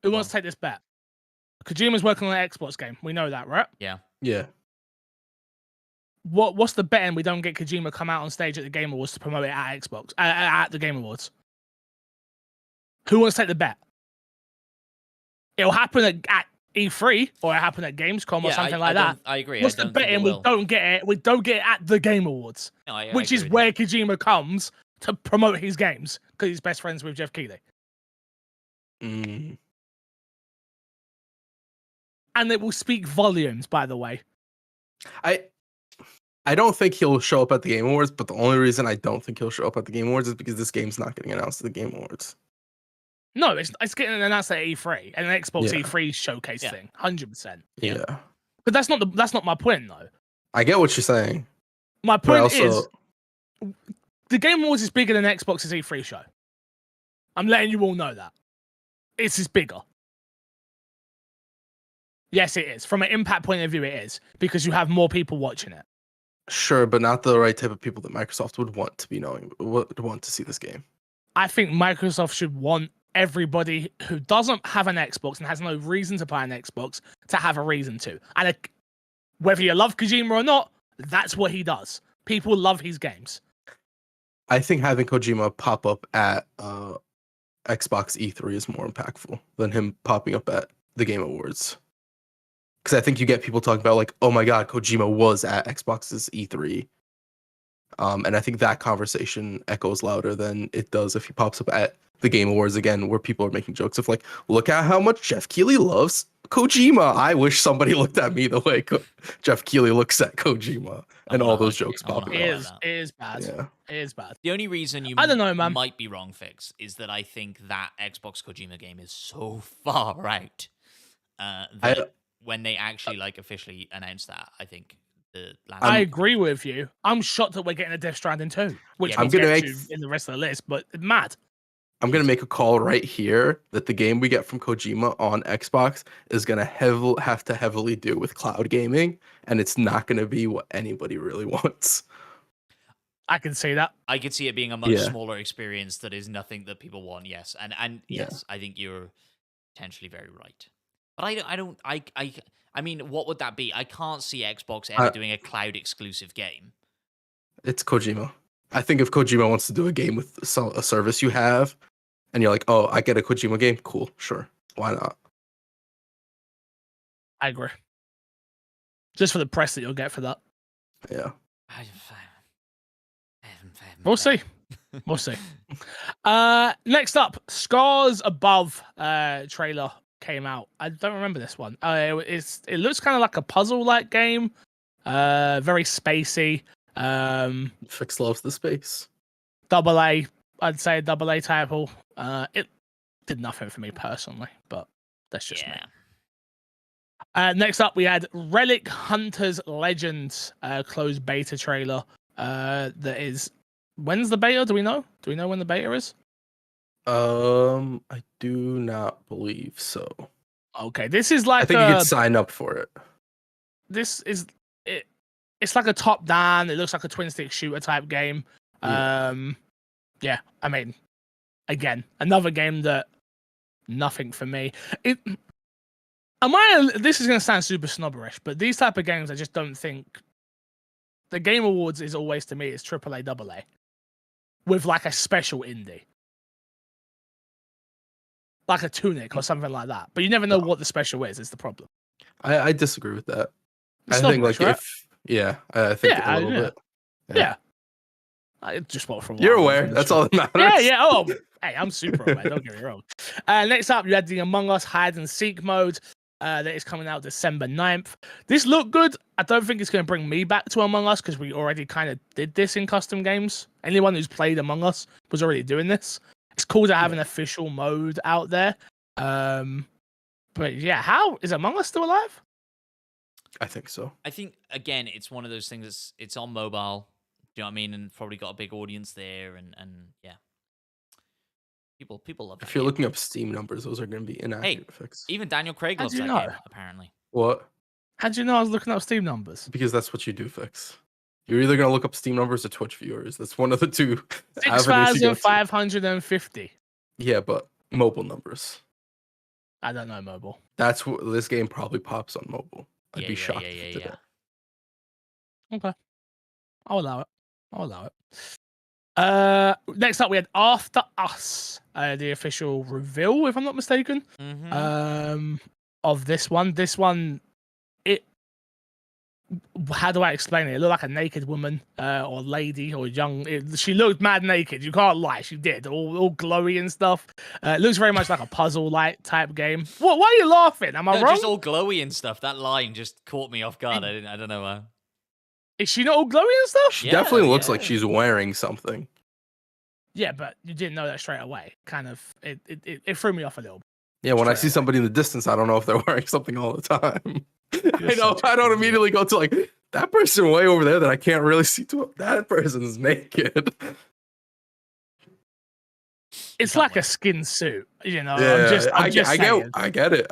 Who Go wants to take this bet? Kojima's working on an Xbox game. We know that, right? Yeah. Yeah. What's the betting we don't get Kojima come out on stage at the Game Awards to promote it at Xbox at the Game Awards? Who wants to take the bet? It'll happen at E3 or it'll happen at Gamescom or something like that. I agree. What's I the don't think it betting we will. don't get it? We don't get it at the Game Awards, No, I which agree is with you. where Kojima comes to promote his games because he's best friends with Jeff Keighley. Mm. And it will speak volumes, by the way. I don't think he'll show up at the Game Awards, but the only reason I don't think he'll show up at the Game Awards is because this game's not getting announced at the Game Awards. No, it's getting announced at E3, an Xbox Yeah. E3 showcase Yeah. thing, 100%. Yeah. Yeah. But that's not my point though. I get what you're saying. My But point also, is the Game Awards is bigger than Xbox's E3 show. I'm letting you all know that. It's just bigger. Yes, it is. From an impact point of view, it is because you have more people watching it. sure, but not the right type of people that Microsoft would want to be would want to see this game. I think Microsoft should want everybody who doesn't have an Xbox and has no reason to buy an Xbox to have a reason to. And whether you love Kojima or not, that's what he does. People love his games. I think having Kojima pop up at Xbox E3 is more impactful than him popping up at the Game Awards. Because I think you get people talking about like, oh my god, Kojima was at Xbox's E3. And I think that conversation echoes louder than it does if he pops up at the Game Awards again, where people are making jokes of like, look at how much Jeff Keighley loves Kojima. I wish somebody looked at me the way Jeff Keighley looks at Kojima, and all those jokes pop wanna up. highlight that. It is bad. Yeah. It is bad. The only reason you I don't know, man. might be wrong, Fix, is that I think that Xbox Kojima game is so far out that when they actually like officially announce that, I think the last I agree with you. I'm shocked that we're getting a Death Stranding 2, which Yeah, we'll I'm gonna get make- to in the rest of the list, but mad. I'm gonna make a call right here that the game we get from Kojima on Xbox is gonna have to heavily do with cloud gaming, and it's not gonna be what anybody really wants. I can see that. I could see it being a much Yeah. smaller experience that is nothing that people want. Yes, and Yeah. yes, I think you're potentially very right. But I mean, what would that be? I can't see Xbox ever doing a cloud exclusive game. It's Kojima. I think if Kojima wants to do a game with a service you have, and you're like, oh, I get a Kojima game, cool, sure, why not? I agree. Just for the press that you'll get for that. Yeah. We'll see. We'll see. Next up, Scars Above trailer came out. I don't remember this one. It looks kind of like a puzzle-like game. Very spacey. Fix loves the space. Double A, I'd say double A title. It did nothing for me personally, but that's just me. Next up, we had Relic Hunters Legends closed beta trailer. That is, when's the beta? Do we know? Do we know when the beta is? I do not believe so. Okay, this is like I think you can sign up for it. This is it. It's like a top down. It looks like a twin stick shooter type game. Yeah, I mean, again, another game that nothing for me. This is going to sound super snobberish, but these type of games, I just don't think the Game Awards is always to me it's AAA, AA, with like a special indie, like a Tunic or something like that. But you never know what the special is. Is the problem? I disagree with that. It's I think snobberish, like right? I think Yeah, a little bit. Yeah. I just want from You're aware. That's all that matters. Yeah. Oh, hey, I'm super aware. Don't get me wrong. Next up, you had the Among Us hide and seek mode that is coming out December 9th. This looked good. I don't think it's going to bring me back to Among Us because we already kind of did this in custom games. Anyone who's played Among Us was already doing this. It's cool to have an official mode out there. But yeah, how is Among Us still alive? I think so. I think again, it's one of those things. It's on mobile. Do you know what I mean? And probably got a big audience there, and yeah, people love that. If you're game. looking up Steam numbers, those are going to be inaccurate. Fix. Even Daniel Craig How'd loves you that know? game, apparently. What? How'd you know I was looking up Steam numbers? Because that's what you do, Fix. You're either going to look up Steam numbers or Twitch viewers. That's one of the two avenues you go to. 6,550. Yeah, but mobile numbers. I don't know mobile. That's what this game probably pops on mobile. I'd Yeah, be yeah, shocked yeah, if it yeah, did yeah. that. Okay. I'll allow it. Next up, we had After Us, the official reveal, if I'm not mistaken, Mm-hmm. of this one. This one, how do I explain it? It looked like a naked woman or lady or young. She looked mad naked. You can't lie. She did. All glowy and stuff. It looks very much like a puzzle-like type game. What? Why are you laughing? Am I wrong? Just all glowy and stuff. That line just caught me off guard. I don't know why. Is she not all glowy and stuff? She Yeah, definitely looks like yeah. she's wearing something. Yeah, but you didn't know that straight away. Kind of, it threw me off a little bit. Yeah, when I Straight see away. somebody in the distance, I don't know if they're wearing something all the time. You're I know. such a I don't idiot. immediately go to like that person way over there that I can't really see to. That person's naked. It's can't like win. a skin suit, you know. Yeah, I'm just saying. I get it.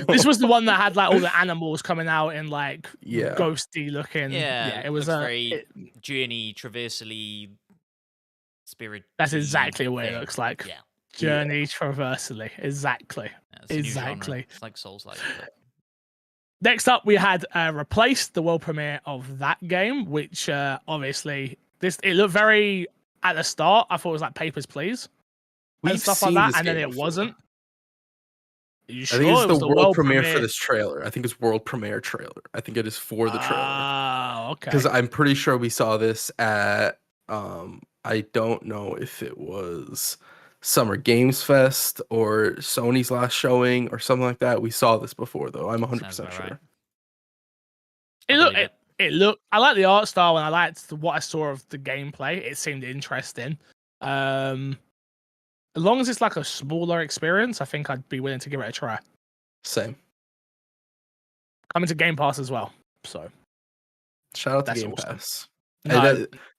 This was the one that had like all the animals coming out in like Yeah. ghosty looking. Yeah, it was looks a. very journey, traversally, spirit. That's exactly what it thing. looks like. Yeah, Journey traversally, exactly. yeah, it's a new genre. Exactly. It's like Souls-like. But Next up, we had Replaced, the world premiere of that game, which obviously it looked very at the start. I thought it was like Papers, Please, and stuff like that, and then it wasn't. Are you I sure think it's it was the world premiere for this trailer. I think it's world premiere trailer. I think it is for the trailer. Oh, okay. Because I'm pretty sure we saw this at I don't know if it was Summer Games Fest or Sony's last showing or something like that. We saw this before though. I'm 100% sure. Right. It looked. I like the art style and I liked what I saw of the gameplay. It seemed interesting. As long as it's like a smaller experience, I think I'd be willing to give it a try. Same. Coming to Game Pass as well. So shout out to that's Game awesome. Pass.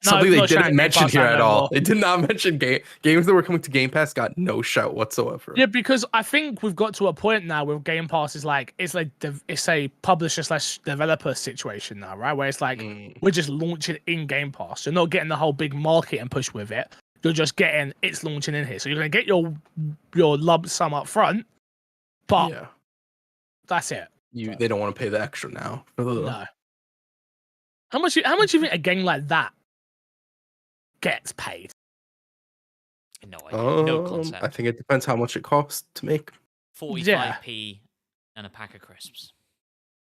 Something they didn't mention here at all. They did not mention games that were coming to Game Pass got no shout whatsoever. Yeah, because I think we've got to a point now where Game Pass is like it's a publisher / developer situation now, right? Where it's like we're just launching in Game Pass. You're not getting the whole big marketing push with it. You're just getting it's launching in here. So you're gonna get your lump sum up front, but that's it. They don't want to pay the extra now. No. How much do you think a game like that gets paid? No idea. No concept. I think it depends how much it costs to make. 45p and a pack of crisps.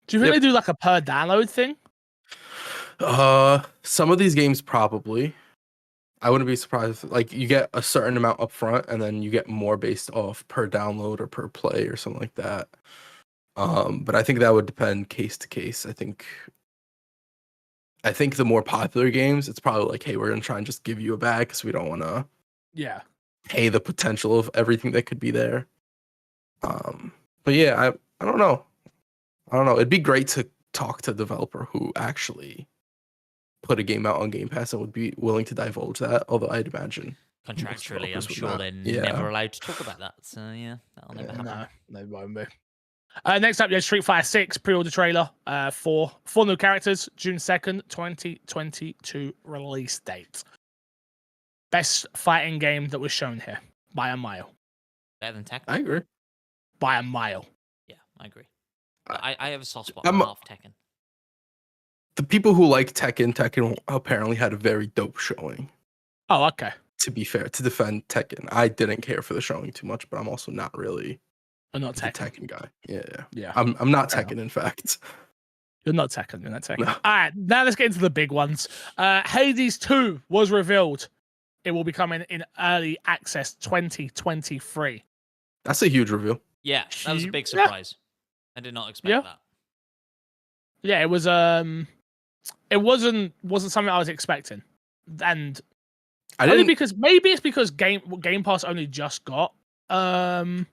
Do you think they do like a per download thing? Some of these games probably. I wouldn't be surprised. Like you get a certain amount up front, and then you get more based off per download or per play or something like that. But I think that would depend case to case. I think the more popular games, it's probably like, hey, we're gonna try and just give you a bag because we don't want to, pay the potential of everything that could be there. But yeah, I don't know. It'd be great to talk to a developer who actually put a game out on Game Pass and would be willing to divulge that. Although I'd imagine contractually, I'm sure they're never allowed to talk about that. So yeah, that'll never happen. No, they won't be. Next up, Street Fighter 6 pre-order trailer for 4 new characters, June 2nd, 2022 release date. Best fighting game that was shown here by a mile. Better than Tekken? I agree. By a mile. Yeah, I agree. I have a soft spot for half Tekken. The people who like Tekken apparently had a very dope showing. Oh, okay. To be fair, to defend Tekken, I didn't care for the showing too much, but I'm also not really not a Tekken guy. Yeah. I'm not Tekken, in fact. You're not Tekken. No. All right, now let's get into the big ones. Hades 2 was revealed. It will be coming in early access 2023. That's a huge reveal. Yeah, that was a big surprise. I did not expect that. Yeah, it was. It wasn't something I was expecting, and because maybe it's because Game Pass only just got Hades,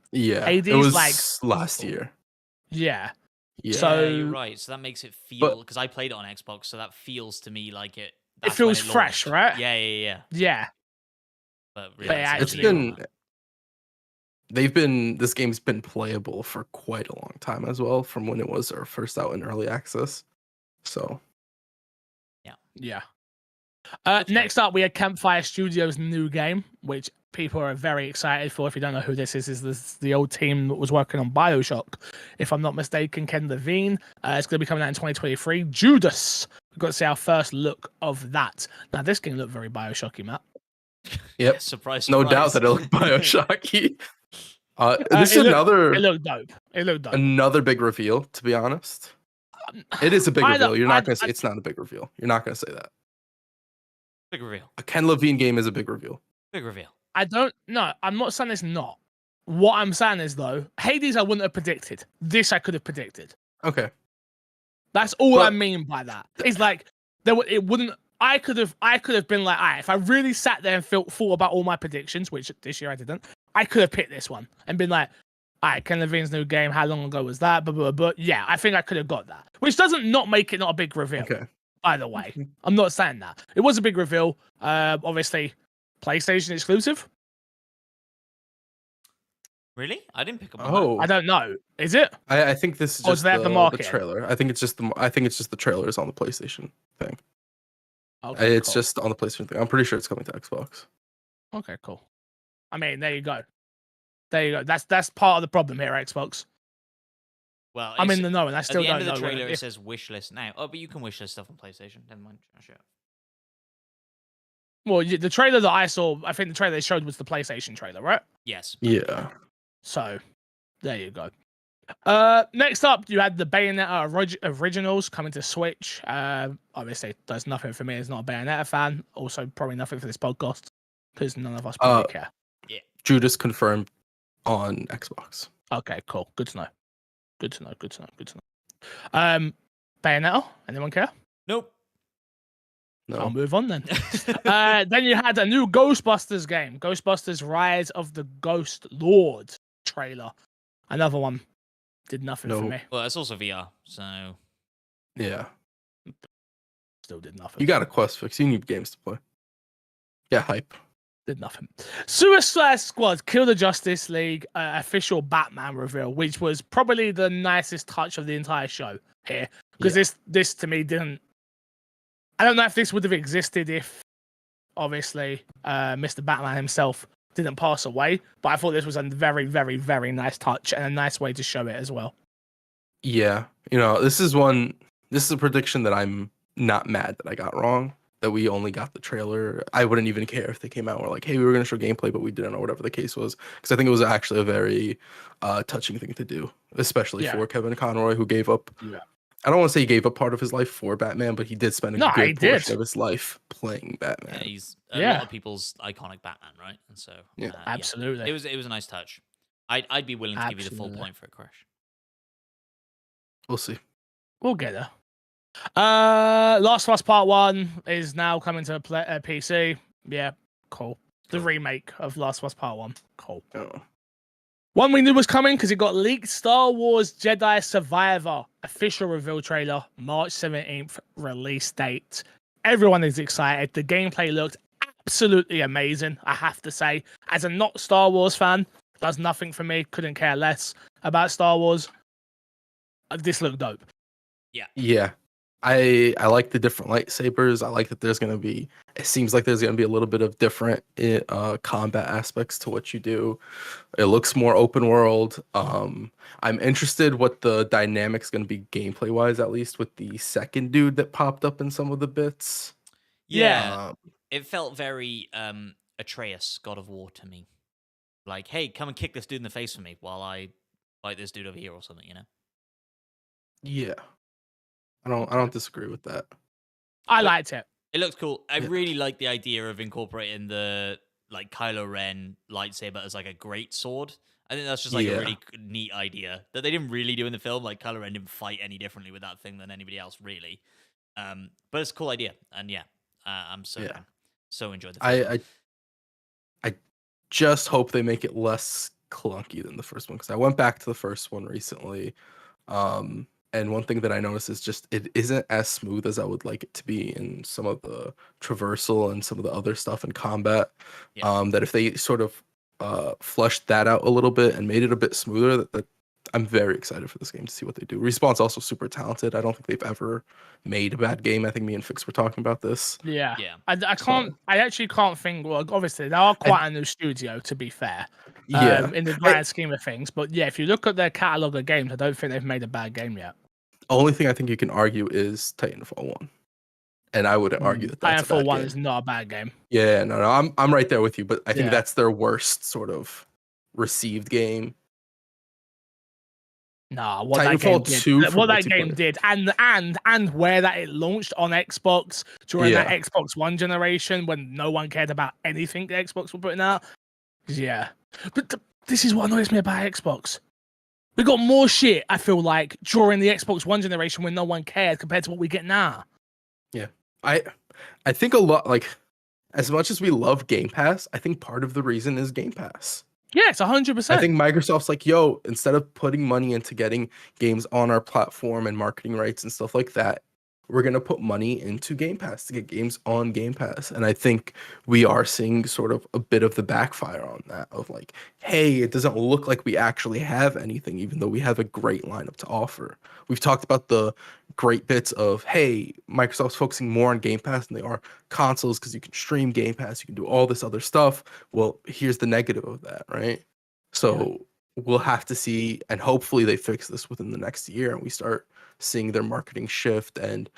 it was like last year. Yeah. So you're right. So that makes it feel because I played it on Xbox, so that feels to me like it. It feels fresh, right? Yeah. But really, this game's been playable for quite a long time as well, from when it was first out in early access. So yeah. Next up, we had Campfire Studios' new game, which people are very excited for. If you don't know who this is the old team that was working on BioShock. If I'm not mistaken, Ken Levine. It's going to be coming out in 2023. Judas. We've got to see our first look of that. Now, this game looked very BioShocky, Matt. Yep. Surprise. No doubt that it looked BioShocky. This is another. It looked dope. Another big reveal, to be honest. It is a big reveal. You're not going to say it's not a big reveal. You're not going to say that. Big reveal. A Ken Levine game is a big reveal. Big reveal. I'm not saying it's not. What I'm saying is, though, Hades I wouldn't have predicted. This I could have predicted. Okay. That's all I mean by that. It's like it wouldn't. I could have been like, all right, if I really sat there and thought about all my predictions, which this year I didn't, I could have picked this one and been like, all right, Ken Levine's new game, how long ago was that? But yeah, I think I could have got that. Which doesn't not make it not a big reveal. Okay. By the way, I'm not saying that. It was a big reveal. Obviously, PlayStation exclusive. Really? I didn't pick up on that. I don't know. Is it? I think this is just the trailer. I think it's just the trailers on the PlayStation thing. Okay, it's just on the PlayStation thing. I'm pretty sure it's coming to Xbox. Okay, cool. I mean, there you go. That's part of the problem here, Xbox. Well, I'm it's- in the know, and I at still the end don't of the know. trailer, it If, says wish list now. Oh, but you can wish list stuff on PlayStation. Never mind. Oh, shit. well, the trailer that I saw, I think the trailer they showed was the PlayStation trailer, right? Yes. Yeah. So there you go. Next up, you had the Bayonetta originals coming to Switch. Obviously, does nothing for me. It's not a Bayonetta fan. Also, probably nothing for this podcast because none of us probably care. Judas confirmed on Xbox. Okay, cool. Good to know. Good to know. Good to know. Good to know. Bayonetta. Anyone care? Nope. I'll No. move on then. Then you had a new Ghostbusters game, Ghostbusters: Rise of the Ghost Lord trailer. Another one did nothing for No. me. Well, it's also VR, so Yeah. Still did nothing. You got a Quest fix. You need games to play. Yeah, hype. Did nothing. Suicide Squad: Kill the Justice League official Batman reveal, which was probably the nicest touch of the entire show here, because this to me didn't. I don't know if this would have existed if, obviously, Mr. Batman himself didn't pass away, but I thought this was a very, very, very nice touch and a nice way to show it as well. Yeah. This is a prediction that I'm not mad that I got wrong, that we only got the trailer. I wouldn't even care if they came out and were like, hey, we were going to show gameplay, but we didn't, or whatever the case was. Because I think it was actually a very touching thing to do, especially for Kevin Conroy, who gave up. Yeah. I don't want to say he gave up part of his life for Batman, but he did spend a good portion of his life playing Batman. yeah, he's a lot of people's iconic Batman, right? And so, Absolutely. it was a nice touch. I'd be willing to give you the full Absolutely. point for it, Crash. We'll see. We'll get there. Last of Us Part 1 is now coming to PC. Yeah, cool. The remake of Last of Us Part 1. Cool. Oh. One we knew was coming because it got leaked. Star Wars Jedi Survivor official reveal trailer, March 17th release date. Everyone is excited. The gameplay looked absolutely amazing, I have to say. As a not Star Wars fan, does nothing for me. Couldn't care less about Star Wars. This looked dope. Yeah. I like the different lightsabers. I like that it seems like there's going to be a little bit of different combat aspects to what you do. It looks more open world. I'm interested what the dynamic's going to be gameplay wise, at least with the second dude that popped up in some of the bits. Yeah. It felt very Atreus, God of War to me. Like, hey, come and kick this dude in the face for me while I fight this dude over here or something, Yeah. I don't disagree with that. I liked it. It looks cool. I really like the idea of incorporating the Kylo Ren lightsaber as like a great sword. I think that's just like a really neat idea that they didn't really do in the film. Like Kylo Ren didn't fight any differently with that thing than anybody else, really. But it's a cool idea, and I'm so enjoyed the film. I just hope they make it less clunky than the first one, because I went back to the first one recently. And one thing that I noticed is just it isn't as smooth as I would like it to be in some of the traversal and some of the other stuff in combat. That if they sort of flushed that out a little bit and made it a bit smoother, that I'm very excited for this game to see what they do. Respawn's also super talented. I don't think they've ever made a bad game. I think me and Fix were talking about this. Yeah. I actually can't think. Well, obviously they are quite a new studio, to be fair. In the grand scheme of things, but yeah, if you look at their catalog of games, I don't think they've made a bad game yet. Only thing I think you can argue is Titanfall 1. And I wouldn't argue that that's Titanfall 1 game. is not a bad game. Yeah, no, I'm right there with you, but I think that's their worst sort of received game. Nah, what that game did, and where that it launched on Xbox during that Xbox One generation when no one cared about anything the Xbox were putting out. Yeah, but this is what annoys me about Xbox. We got more shit, I feel like, during the Xbox One generation when no one cared compared to what we get now. Yeah. I think a lot, like, as much as we love Game Pass, I think part of the reason is Game Pass. Yes, 100%. I think Microsoft's like, yo, instead of putting money into getting games on our platform and marketing rights and stuff like that, we're going to put money into Game Pass to get games on Game Pass. And I think we are seeing sort of a bit of the backfire on that of like, hey, it doesn't look like we actually have anything, even though we have a great lineup to offer. We've talked about the great bits of, hey, Microsoft's focusing more on Game Pass than they are consoles because you can stream Game Pass, you can do all this other stuff. Well, here's the negative of that, right? So we'll have to see, and hopefully they fix this within the next year, and we start seeing their marketing shift and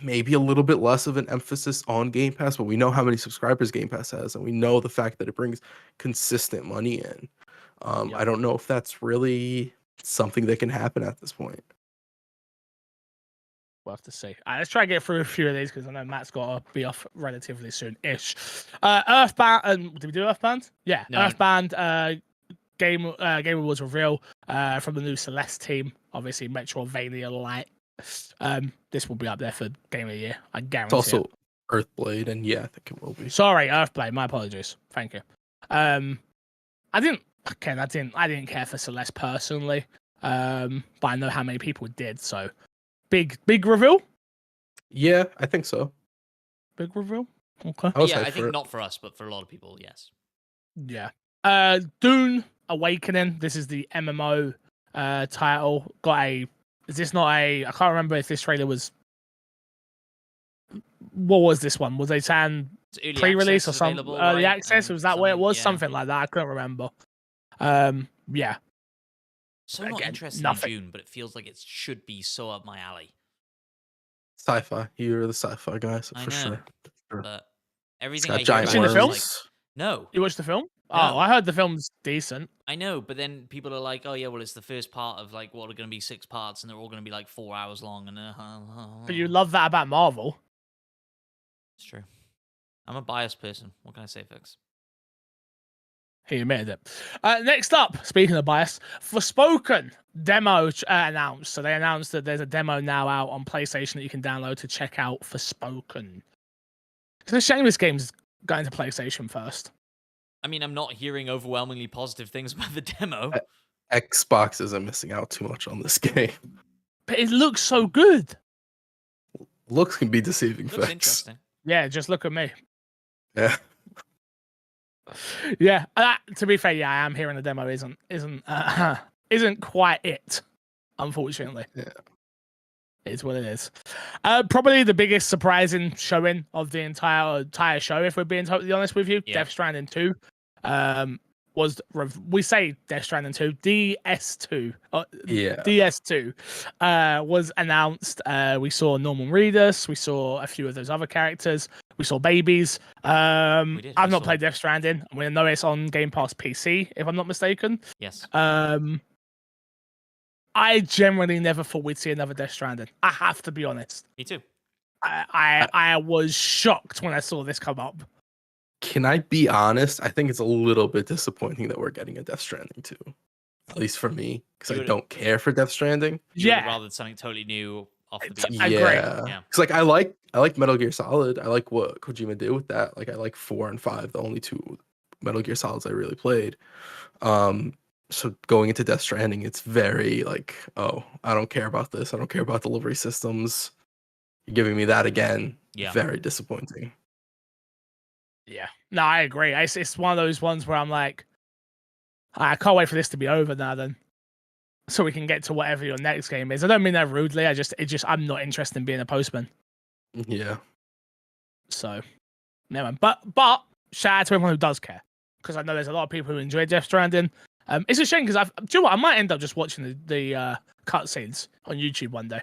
maybe a little bit less of an emphasis on Game Pass. But we know how many subscribers Game Pass has, and we know the fact that it brings consistent money in. I don't know if that's really something that can happen at this point. We'll have to see. Let's try to get through a few of these because I know Matt's got to be off relatively soon-ish. Earthbound. Did we do Earthbound? Yeah, No. Earthbound. Game Awards reveal from the new Celeste team. Obviously, Metroidvania Light. This will be up there for Game of the Year. I It's guarantee. also it. Earthblade, and yeah, I think it will be. Sorry, Earthblade. My apologies. Thank you. I didn't care for Celeste personally. But I know how many people did. So big reveal. Yeah, I think so. Big reveal. Okay. I was Yeah, hyped I for think it. not for us, but for a lot of people, yes. Yeah. Dune Awakening. This is the MMO title. Is this not a? I can't remember if this trailer was. What was this one? Was they saying It's early pre-release or access some available, early right? access? And Was that what it was? yeah. Something like that. I couldn't remember. Yeah. So not Again, interested nothing. in June, but it feels like it should be so up my alley. Sci-fi. You're the sci-fi guy, so I for know. sure. But It's everything got I hear giant You seen the about film? it is worms. like, no, You watched the film? No. Oh, I heard the film's decent. I know, but then people are like, "Oh yeah, well, it's the first part of like what are going to be 6 parts, and they're all going to be like 4 hours long." And But you love that about Marvel. it's true. I'm a biased person. What can I say, folks? He admitted it. Next up, speaking of bias, Forspoken demo announced. So they announced that there's a demo now out on PlayStation that you can download to check out Forspoken. It's a shame this game's going to PlayStation first. I mean, I'm not hearing overwhelmingly positive things about the demo. Xbox isn't missing out too much on this game. But it looks so good. Looks can be deceiving, Looks folks. interesting. Yeah, just look at me. Yeah. Yeah, to be fair, yeah, I am hearing the demo isn't quite it, unfortunately. Yeah. It's what it is. Probably the biggest surprising showing of the entire show, if we're being totally honest with you. Yeah. Death Stranding 2 was we say Death Stranding 2 DS2 Yeah. DS2 was announced. We saw Norman Reedus, we saw a few of those other characters, we saw babies. I've We not saw- played Death Stranding. We know it's on Game Pass PC, if I'm not mistaken. Yes. I generally never thought we'd see another Death Stranding. I have to be honest. Me too. I was shocked when I saw this come up. Can I be honest? I think it's a little bit disappointing that we're getting a Death Stranding too. At least for me, because You I would- don't care for Death Stranding. You would have Yeah. rather something totally new off the It's- beat. I agree. Yeah. Yeah. Because like I like Metal Gear Solid. I like what Kojima did with that. Like I like 4 and 5, the only 2 Metal Gear Solids I really played. So going into Death Stranding, it's very like, oh, I don't care about this. I don't care about delivery systems. You're giving me that again. Yeah. Very disappointing. Yeah. No, I agree. It's one of those ones where I'm like, I can't wait for this to be over now then. So we can get to whatever your next game is. I don't mean that rudely. I'm not interested in being a postman. Yeah. So, no man. But shout out to everyone who does care. Because I know there's a lot of people who enjoy Death Stranding. It's a shame because do you know what? I might end up just watching the cutscenes on YouTube one day.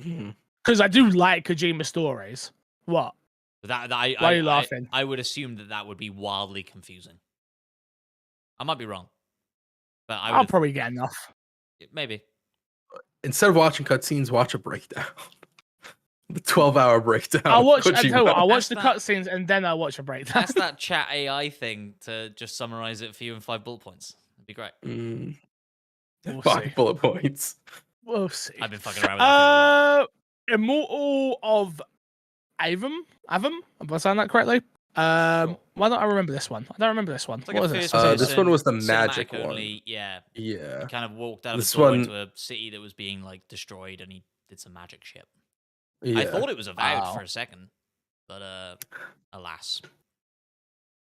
Mhm. Because I do like Kojima stories. What? Why Why are you laughing? I would assume that would be wildly confusing. I might be wrong, but I'll probably get enough. maybe. Instead of watching cutscenes, watch a breakdown. The 12-hour breakdown. I'll watch. I Kojima. tell you what, I'll watch the That's cutscenes and then I'll watch a breakdown. Ask that chat AI thing to just summarize it for you in 5 bullet points. It'd be great. Mm. We'll 5 see. bullet points. We'll see. I've been fucking around with that. Immortal of Avum. Am I saying that correctly? Why don't I remember this one? I don't remember this one. It's like What a was first this? This one was the cinematic magic one. only, yeah. Yeah. He kind of walked out of This a door one- into a city that was being like destroyed, and he did some magic shit. Yeah. I thought it was Avowed Wow. for a second, but alas.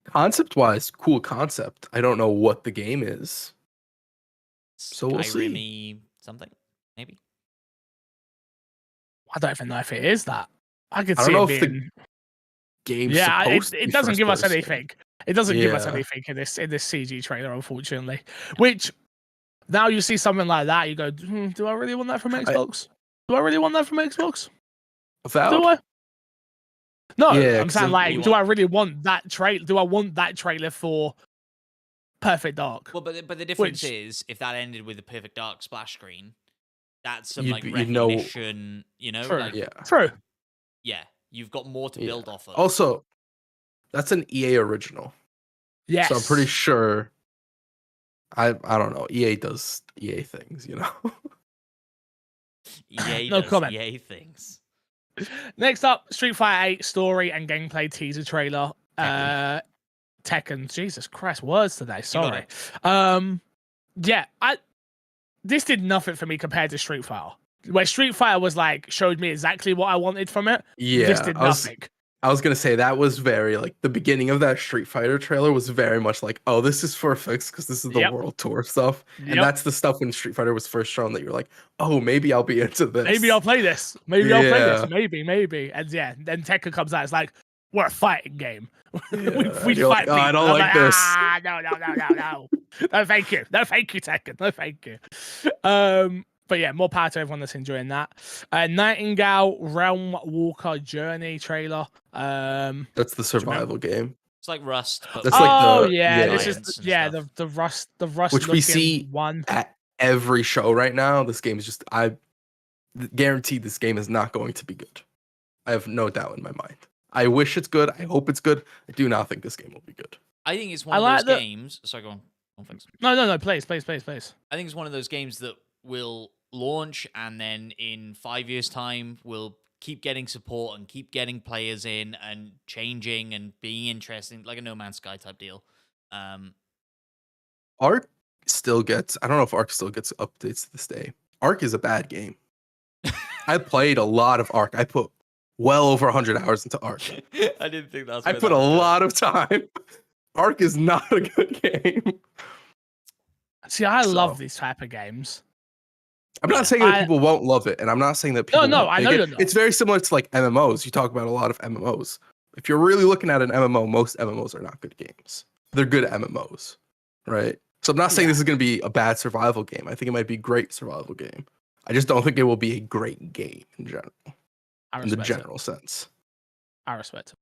Concept-wise, cool concept. I don't know what the game is. So we'll see. Skyrim-y something, maybe. I don't even know if it is that. I could I see don't know it if the being. Game's Yeah, supposed to it be doesn't first give us person. anything. It doesn't give us Yeah. anything in this CG trailer, unfortunately. Which now you see something like that, you go, do I really want that from Xbox? Do I really want that from Xbox? Avowed? Do I? No, Yeah, I'm 'cause saying of- like, You do I want- really want that trailer? Do I want that trailer for Perfect Dark? Well, but the difference Which- is if that ended with a Perfect Dark splash screen, that's some You'd like be- you'd know- recognition. True. Like Yeah. True. yeah, you've got more to Yeah. build off of. Also, that's an EA original. Yes. So I'm pretty sure. I don't know. EA does EA things, you know. EA No does comment. EA things. Next up, Street Fighter 8 story and gameplay teaser trailer. Tekken. Tekken. Jesus Christ, words today. got Sorry. Yeah, this did nothing for me compared to Street Fighter. Where Street Fighter was like showed me exactly what I wanted from it. Yeah, This did nothing. I was gonna say that was very like the beginning of that Street Fighter trailer was very much like, oh, this is for fix because this is the Yep. World Tour stuff, and Yep. that's the stuff when Street Fighter was first shown that you're like, oh, maybe I'll be into this. Maybe I'll play this. Maybe I'll play Yeah. this. Maybe. And yeah, then Tekken comes out. It's like, we're a fighting game. Yeah, we you're fight like, "Oh, I people." don't I'm like this. No. No, thank you. No, thank you, Tekken. No, thank you. But yeah, more power to everyone that's enjoying that. Nightingale Realm Walker Journey trailer. That's the survival game, It's like Rust. But That's with like Oh the- yeah, yeah, this giants is and the stuff. the rust Which we looking see one. at every show right now. This game is just I guaranteed this game is not going to be good. I have no doubt in my mind. I wish it's good. I hope it's good. I do not think this game will be good. I think it's one I of like those the- games. Sorry, go on. Thanks. No, please. I think it's one of those games that will launch and then in 5 years' time will keep getting support and keep getting players in and changing and being interesting, like a No Man's Sky type deal. Ark still gets. I don't know if Ark still gets updates to this day. Ark is a bad game. I played a lot of Ark. I put well over 100 hours into Ark. I didn't think that's. I put a lot of time. Ark is not a good game. See, I love So- these type of games. I'm not saying that I- people won't love it, and I'm not saying that people. No, won't I dig know it. you're not. It's very similar to like MMOs. You talk about a lot of MMOs. If you're really looking at an MMO, most MMOs are not good games. They're good MMOs, right? So I'm not saying Yeah. this is going to be a bad survival game. I think it might be a great survival game. I just don't think it will be a great game in general, I in the respect it. general sense. I respect it.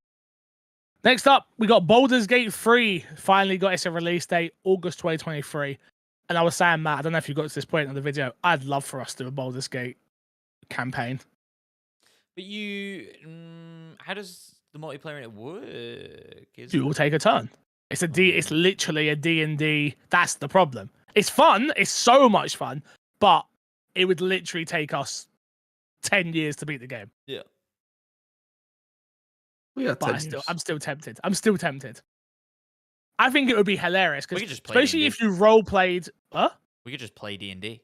Next up, we got Baldur's Gate 3. Finally got its release date, August 2023. And I was saying, Matt, I don't know if you got to this point in the video. I'd love for us to do a Baldur's Gate campaign. But how does the multiplayer in it work? You will take a turn. It's It's literally a D&D. That's the problem. It's fun. It's so much fun, but it would literally take us 10 years to beat the game. Yeah. We got But 10 I'm years. still tempted. I think it would be hilarious We because could just play especially D&D. if you role played. Huh? We could just play D&D.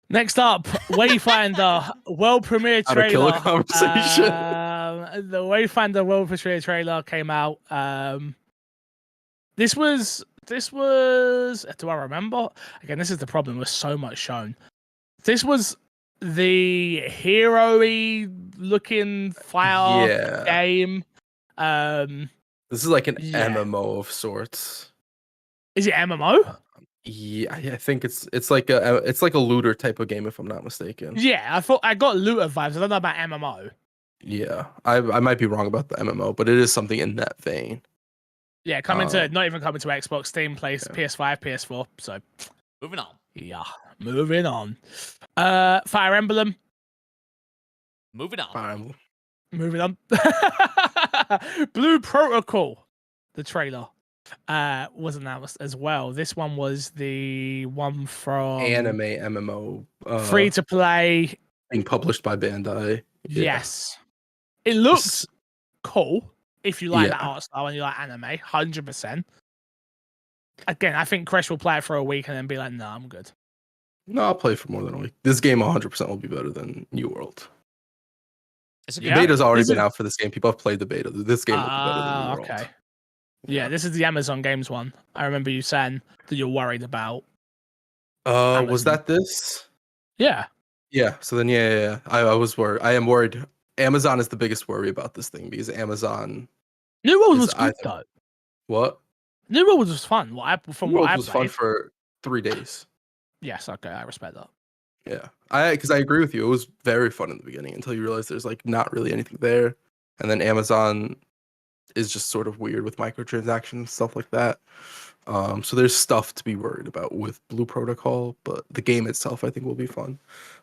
Next up, Wayfinder world premiere How to kill trailer. a conversation. The Wayfinder world premiere trailer came out. This was. Do I remember? Again, this is the problem with so much shown. This was the hero-y looking fire Yeah. game. This is like an Yeah. MMO of sorts. Is it MMO? Yeah, I think it's like a looter type of game if I'm not mistaken. Yeah, I thought I got looter vibes. I don't know about MMO. Yeah, I might be wrong about the MMO, but it is something in that vein. Yeah, not even coming to Xbox, Steam, Yeah. PS5, PS4. So Moving on. yeah, moving on. Fire Emblem, Moving on. Fire Emblem. moving on. Blue Protocol, the trailer was announced as well. This one was the one from Anime MMO free to play. being published by Bandai. Yeah. Yes, it looks cool if you like that Yeah. art style and you like anime. 100%. Again, I think Crash will play it for a week and then be like, "No, I'm good." No, I'll play for more than a week. This game 100% will be better than New World. It's a The Yeah. good beta's already Is been it- out for this game. People have played the beta. This game will be better than New World. Okay. Yeah, this is the Amazon Games one. I remember you saying that you're worried about. Was Amazon. that this? Yeah. Yeah. So then, yeah. I was worried. I am worried. Amazon is the biggest worry about this thing because Amazon. New World Is was good either- though. What? New World was fun. From what World I was fun played. for 3 days. Yes, okay, I respect that. Yeah, because I agree with you. It was very fun in the beginning until you realize there's like not really anything there, and then Amazon is just sort of weird with microtransactions and stuff like that. So there's stuff to be worried about with Blue Protocol, but the game itself I think will be fun.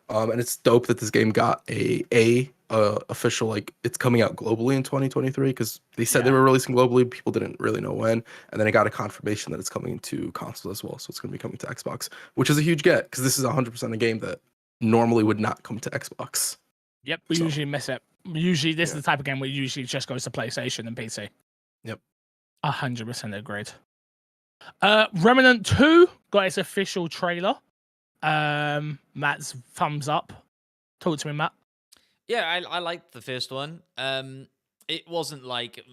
And it's dope that this game got a official, like, it's coming out globally in 2023 because they said they Yeah. were releasing globally. People didn't really know when, and then it got a confirmation that it's coming to console as well. So it's going to be coming to Xbox, which is a huge get because this is 100% a game that normally would not come to Xbox. Yep, we So- usually miss it. Usually, this is Yeah. the type of game where it usually just goes to PlayStation and PC. Yep. 100% agreed. Remnant 2 got its official trailer. Matt's thumbs up. Talk to me, Matt. Yeah, I liked the first one. It wasn't like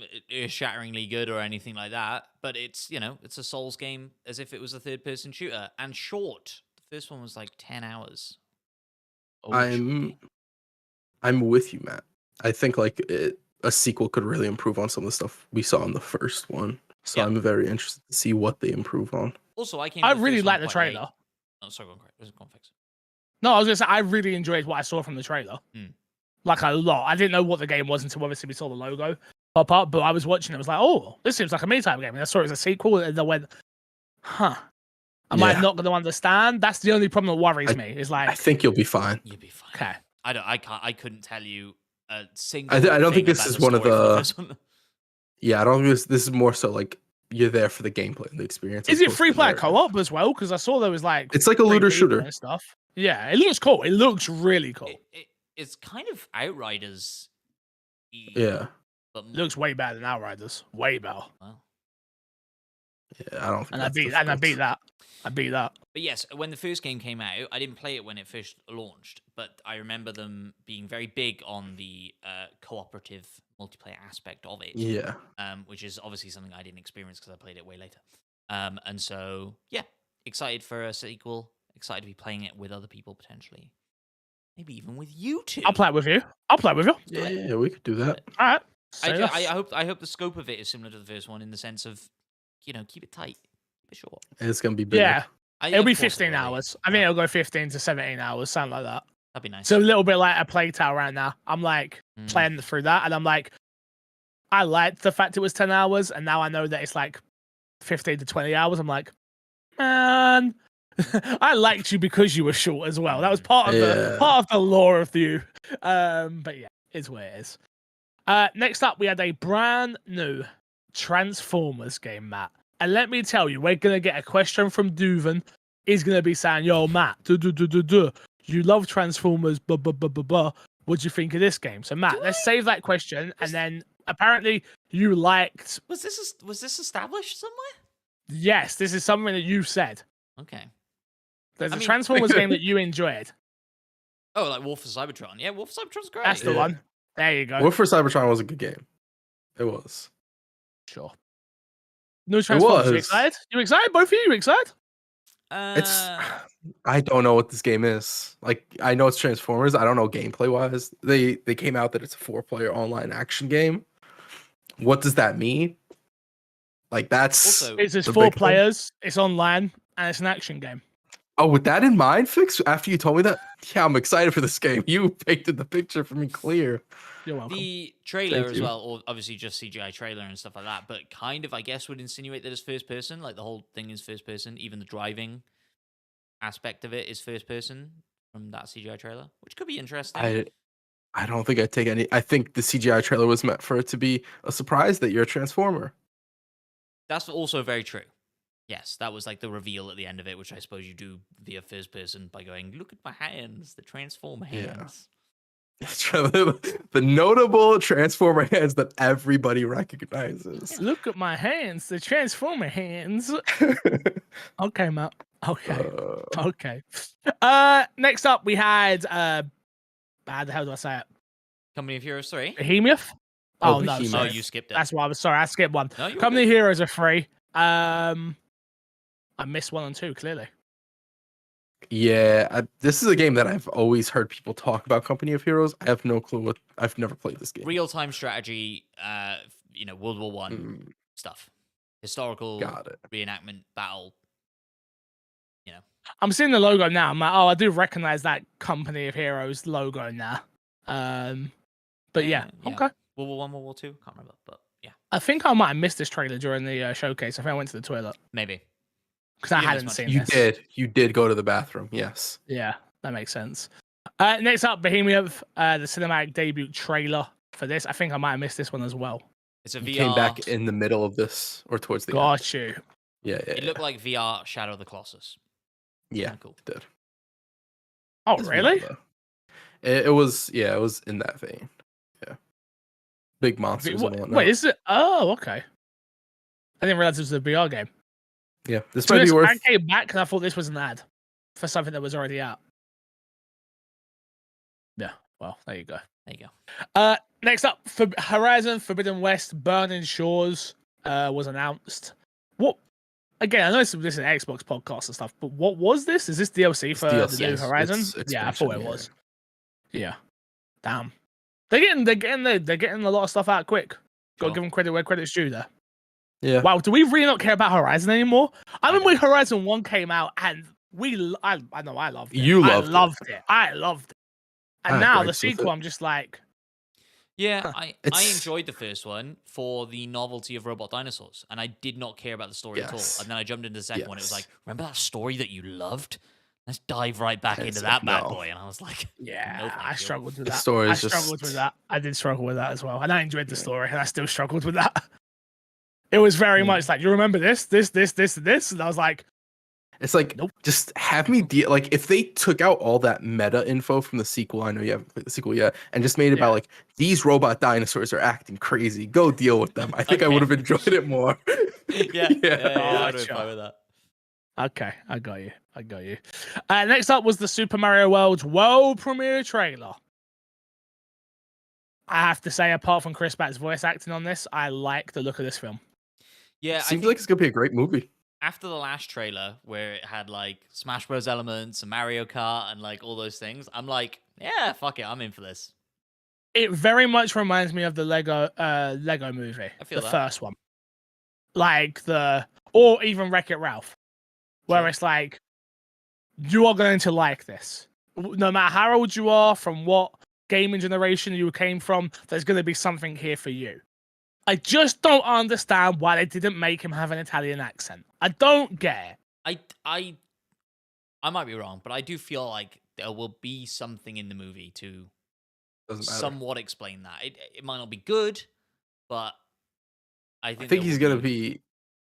shatteringly good or anything like that, but it's it's a Souls game as if it was a third-person shooter and short. The first one was like 10 hours. Oh, I'm with you, Matt. I think like a sequel could really improve on some of the stuff we saw in the first one. So Yeah. I'm very interested to see what they improve on. Also, I came. I to the really first one like the quite late. trailer. Oh, sorry, go on, Craig. Go on, fix. No, I was gonna say I really enjoyed what I saw from the trailer. Like a lot. I didn't know what the game was until obviously we saw the logo pop up, but I was watching it, was like, oh, this seems like a me-type game. And I saw it as a sequel, and I went, huh. Am I Yeah. not going to understand? That's the only problem that worries me. Is I like, think you'll be fine. You'd be fine. okay, I couldn't tell you a single. I don't think thing this about is the one of story for the- first one. Yeah, I don't think this is more so like you're there for the gameplay and the experience. is as it opposed to free player narrative. co-op as well? Because I saw there was like It's like a 3 looter people shooter. and stuff. Yeah, it looks cool. It looks really cool. It's kind of Outriders. Yeah. But It looks way better than Outriders. Way better. well. Yeah, I don't think And I that's beat difficult. that. I beat that. But yes, when the first game came out, I didn't play it when it first launched, but I remember them being very big on the cooperative multiplayer aspect of it. Yeah. Which is obviously something I didn't experience because I played it way later. And so, yeah, excited for a sequel. Excited to be playing it with other people potentially. Maybe even with you two. I'll play it with you. I'll play it with you. Yeah, we could do that. All right. I hope the scope of it is similar to the first one in the sense of, keep it tight, keep it short. It's gonna be bigger. Yeah. It'll Of be course it 15 will be. hours. I think it'll go 15 to 17 hours, something like that. That'd be nice. So a little bit like a Playtale right now. I'm like Mm. playing through that, and I'm like, I liked the fact it was 10 hours, and now I know that it's like 15 to 20 hours. I'm like, man, I liked you because you were short as well. That was part of the lore of you. But yeah, it's what it is. Next up, we had a brand new Transformers game, Matt. And let me tell you, we're gonna get a question from Duvan. He's gonna be saying, "Yo, Matt, you love Transformers, blah blah blah blah blah. What do you think of this game?" So, Matt, let's save that question, and then apparently you liked. Was this established somewhere? Yes, this is something that you said. Okay. There's I a mean- Transformers game that you enjoyed. Oh, like War for Cybertron. Yeah, War for Cybertron's great. That's the Yeah. one. There you go. War for Cybertron was a good game. It was. Sure. No Transformers. You was. excited? You excited? Both of you excited? It's Uh, I don't know what this game is. Like I know it's Transformers. I don't know gameplay wise. They came out that it's a 4-player online action game. What does that mean? Like that's Also, It's just the 4 big thing. players. It's online and it's an action game. Oh, with that in mind, Fix, after you told me that, yeah, I'm excited for this game. You painted the picture for me clear. You're welcome. the trailer Thank as you. well, or obviously just CGI trailer and stuff like that, but kind of, I guess, would insinuate that it's first person. Like the whole thing is first person. Even the driving aspect of it is first person from that CGI trailer, which could be interesting. I don't think I take any. I think the CGI trailer was meant for it to be a surprise that you're a Transformer. That's also very true. Yes, that was like the reveal at the end of it, which I suppose you do via first person by going, "Look at my hands, the Transformer Yeah. hands." The notable Transformer hands that everybody recognizes. Look at my hands, the Transformer hands. Okay, Matt. Okay. Okay. Next up we had how the hell do I say it? Company of Heroes 3. Behemoth? Oh, Oh, no, Behemoth. Oh, sorry. you skipped it. That's why I was sorry. I skipped one. No, you were Company good. Heroes are free. I missed 1 and 2 clearly. Yeah, this is a game that I've always heard people talk about. Company of Heroes. I have no clue what. I've never played this game. Real time strategy, World War One Mm, stuff. historical Got it. reenactment battle. I'm seeing the logo now. I'm like, oh, I do recognize that Company of Heroes logo now. But yeah, okay. World War One, World War Two. Can't remember, but yeah, I think I might have missed this trailer during the showcase. I think I went to the toilet maybe. because I You didn't hadn't miss seen much. You this. did. You did go to the bathroom. Yes. Yeah, that makes sense. Next up, Behemoth, the cinematic debut trailer for this. I think I might have missed this one as well. It's a You VR. came back in the middle of this or towards the end. Got you. Yeah. It looked like VR Shadow of the Colossus. Yeah. Kinda cool. It did. Oh, It's really? Zelda. It was. Yeah. It was in that vein. Yeah. Big monsters and whatnot. Wait, is it? Oh, okay. I didn't realize it was a VR game. Yeah. This So might be this, worth. I came back because I thought this was an ad for something that was already out. Yeah. Well, there you go. There you go. Next up, Horizon Forbidden West Burning Shores was announced. What? Again, I know this is an Xbox podcast and stuff, but what was this? Is this DLC for DLC, the new yes. Horizon? It's Yeah, I thought it expansion, was. Yeah. Damn. They're getting a lot of stuff out quick. Got to Sure. give them credit where credit's due there. Yeah. Wow, do we really not care about Horizon anymore? I remember when don't. Horizon 1 came out and I know I loved it. You loved it. I loved it. I loved it. And I now had the gripes with sequel, it. I'm just like, Yeah, Huh. I It's- enjoyed the first one for the novelty of robot dinosaurs, and I did not care about the story at all. Yes. And then I jumped into the second one. It was Yes. like, remember that story that you loved? Let's dive right back And into it's that like, bad no. boy. And I was like, yeah, No, thank I you. struggled with The that. story I is struggled just- with that. I did struggle with that as well. And I enjoyed the Yeah. story, and I still struggled with that. It was very Yeah. much like, you remember this, and this? And I was like, It's like, Nope. just have me like if they took out all that meta info from the sequel. I know you haven't played the sequel yet, and just made it Yeah. about like these robot dinosaurs are acting crazy. Go deal with them. I think I Okay. would have enjoyed it more. yeah, Yeah. I would have been Gotcha. fine with that. okay, I got you. Next up was the Super Mario World premiere trailer. I have to say, apart from Chris Pratt's voice acting on this, I like the look of this film. Yeah, I Seems think like it's gonna be a great movie. after the last trailer where it had like Smash Bros elements and Mario Kart and like all those things, I'm like, yeah, fuck it, I'm in for this. It very much reminds me of the Lego movie, I feel the that. first one, or even Wreck-It Ralph, where Sure. it's like you are going to like this, no matter how old you are, from what gaming generation you came from. There's going to be something here for you. I just don't understand why they didn't make him have an Italian accent. I don't get it. I might be wrong, but I do feel like there will be something in the movie to Doesn't matter. somewhat explain that. It might not be good, but I I think think there he's will gonna be.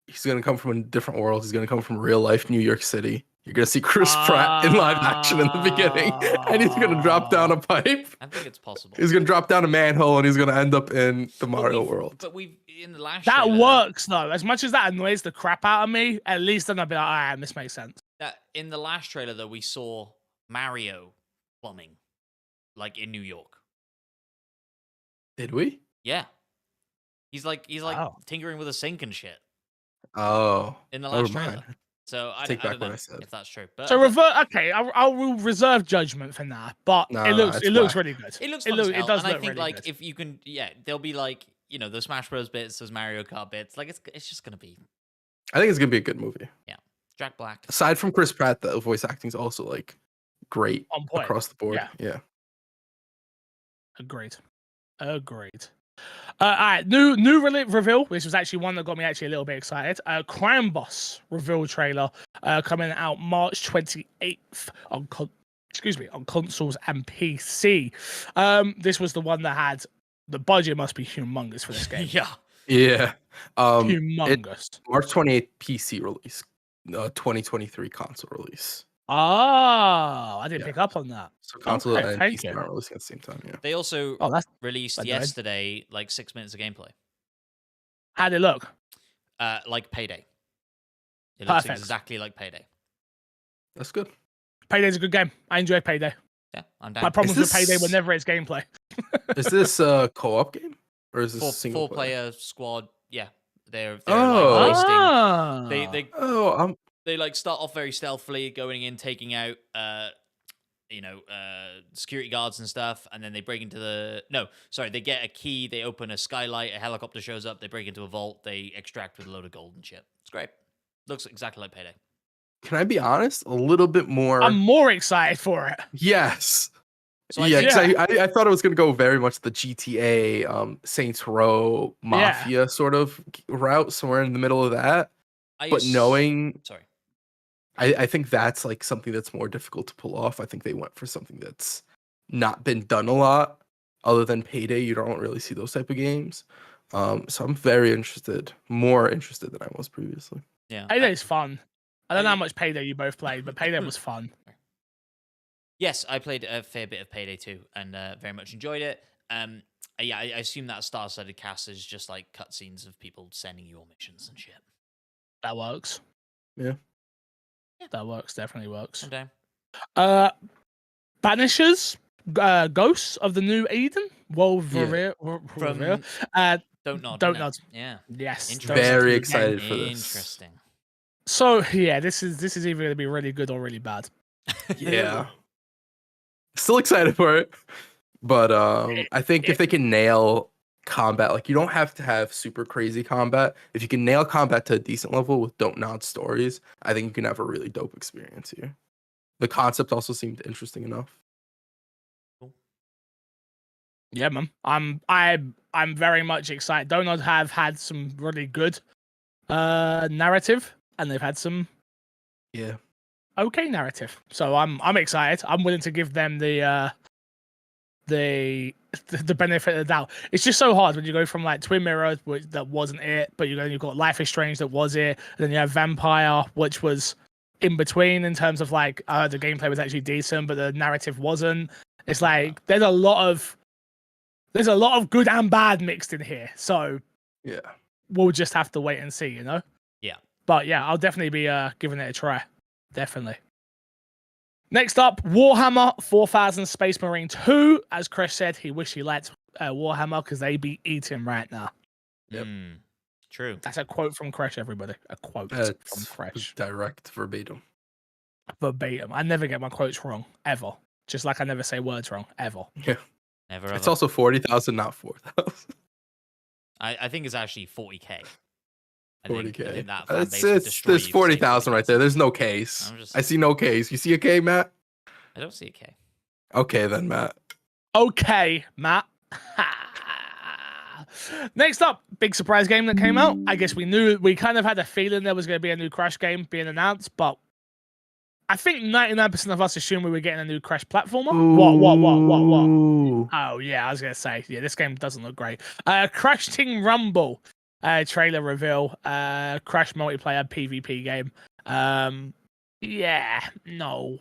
He's gonna come from a different world. He's gonna come from real life New York City. You're gonna see Chris Pratt in live action in the beginning, and he's gonna drop down a pipe. I think it's possible. He's gonna drop down a manhole, and he's gonna end up in the But Mario we've- world. But we've in the last That trailer, works though. As much as that annoys the crap out of me, at least then I'll be like, alright, this makes sense. That in the last trailer that we saw Mario plumbing, like in New York. Did we? Yeah, he's like Wow. tinkering with a sink and shit Oh, in the never last trailer. mind. So I Take back don't what know I said. if that's true. But So okay, I will reserve judgment for now, but Nah, it looks it's looks whack. really good. it looks it, fun as hell, it does and look I think really like good. if you can, yeah, there'll be like the Smash Bros bits, those Mario Kart bits. Like it's just gonna be I think it's gonna be a good movie. Jack Black. Aside from Chris Pratt, the voice acting is also like great On point. across the board. Yeah. Agreed. All right, new reveal, which was actually one that got me actually a little bit excited. Crime Boss reveal trailer coming out March 28th on consoles and PC. This was the one that had the budget must be humongous for this game. Yeah, Yeah. Humongous. March 28th PC release. 2023 console release. Oh, I didn't Yeah. pick up on that. So console Okay, and thank PC you. aren't releasing at the same time. Yeah. they also Oh, that's released annoying. yesterday like 6 minutes of gameplay, how'd it look? like Payday. It looks Perfect. exactly like Payday. That's good. Payday's a good game. I enjoy Payday. Yeah, I'm down. My problems with Payday this- were never its gameplay. Is this a co-op game or is this Four single player? player squad. Yeah, they're Oh. like heisting. Ah. They Oh, they like start off very stealthily, going in, taking out security guards and stuff, and then they break into they get a key, they open a skylight, a helicopter shows up, they break into a vault, they extract with a load of gold and shit. It's great. Looks exactly like Payday. Can I be honest? A little bit more. I'm more excited for it. Yes. So Yeah, because I thought it was going to go very much the GTA, Saints Row, Mafia sort of route, somewhere in the middle of that. I think that's like something that's more difficult to pull off. I think they went for something that's not been done a lot. Other than Payday, you don't really see those type of games. So I'm very interested, more interested than I was previously. Yeah, Payday's fun. I don't know how much Payday you both played, but Payday was fun. Yes, I played a fair bit of Payday 2 and very much enjoyed it. I assume that star-studded cast is just like cutscenes of people sending you on missions and shit. That works. Yeah. That works. Definitely works. Okay. Banishers, Ghosts of the New Eden, Don't Nod. Yeah. Yes. Very excited for this. Interesting. So yeah, this is either going to be really good or really bad. Yeah. Still excited for it. But I think if they can nail combat, like you don't have to have super crazy combat. If you can nail combat to a decent level with Don't Nod stories, I think you can have a really dope experience here. The concept also seemed interesting enough. Yeah, man. I'm very much excited. Don't Nod have had some really good narrative, and they've had some okay narrative. So I'm excited. I'm willing to give them the benefit of the doubt. It's just so hard when you go from like Twin Mirror, which that wasn't it, but you've got Life is Strange that was it, and then you have Vampire, which was in between in terms of like the gameplay was actually decent, but the narrative wasn't. It's like there's a lot of good and bad mixed in here. So yeah, we'll just have to wait and see, you know? Yeah. But yeah, I'll definitely be giving it a try. Definitely. Next up, Warhammer 4000 Space Marine 2. As Chris said, he wished he liked Warhammer because they be eating right now. Yep. True. That's a quote from Crash, everybody. A quote from Crash. Direct verbatim. Verbatim. I never get my quotes wrong, ever. Just like I never say words wrong, ever. Yeah. Never. It's also 40,000, not 4,000. I think it's actually 40K. 40K. There's 40,000 right there. There's no case. I see no case. You see a K, Matt? I don't see a K. Okay, then, Matt. Okay, Matt. Next up, big surprise game that came out. I guess we kind of had a feeling there was going to be a new Crash game being announced, but I think 99% of us assumed we were getting a new Crash platformer. What? Oh, yeah, I was going to say, yeah, this game doesn't look great. Crash Team Rumble. Trailer reveal, Crash multiplayer PvP game. No.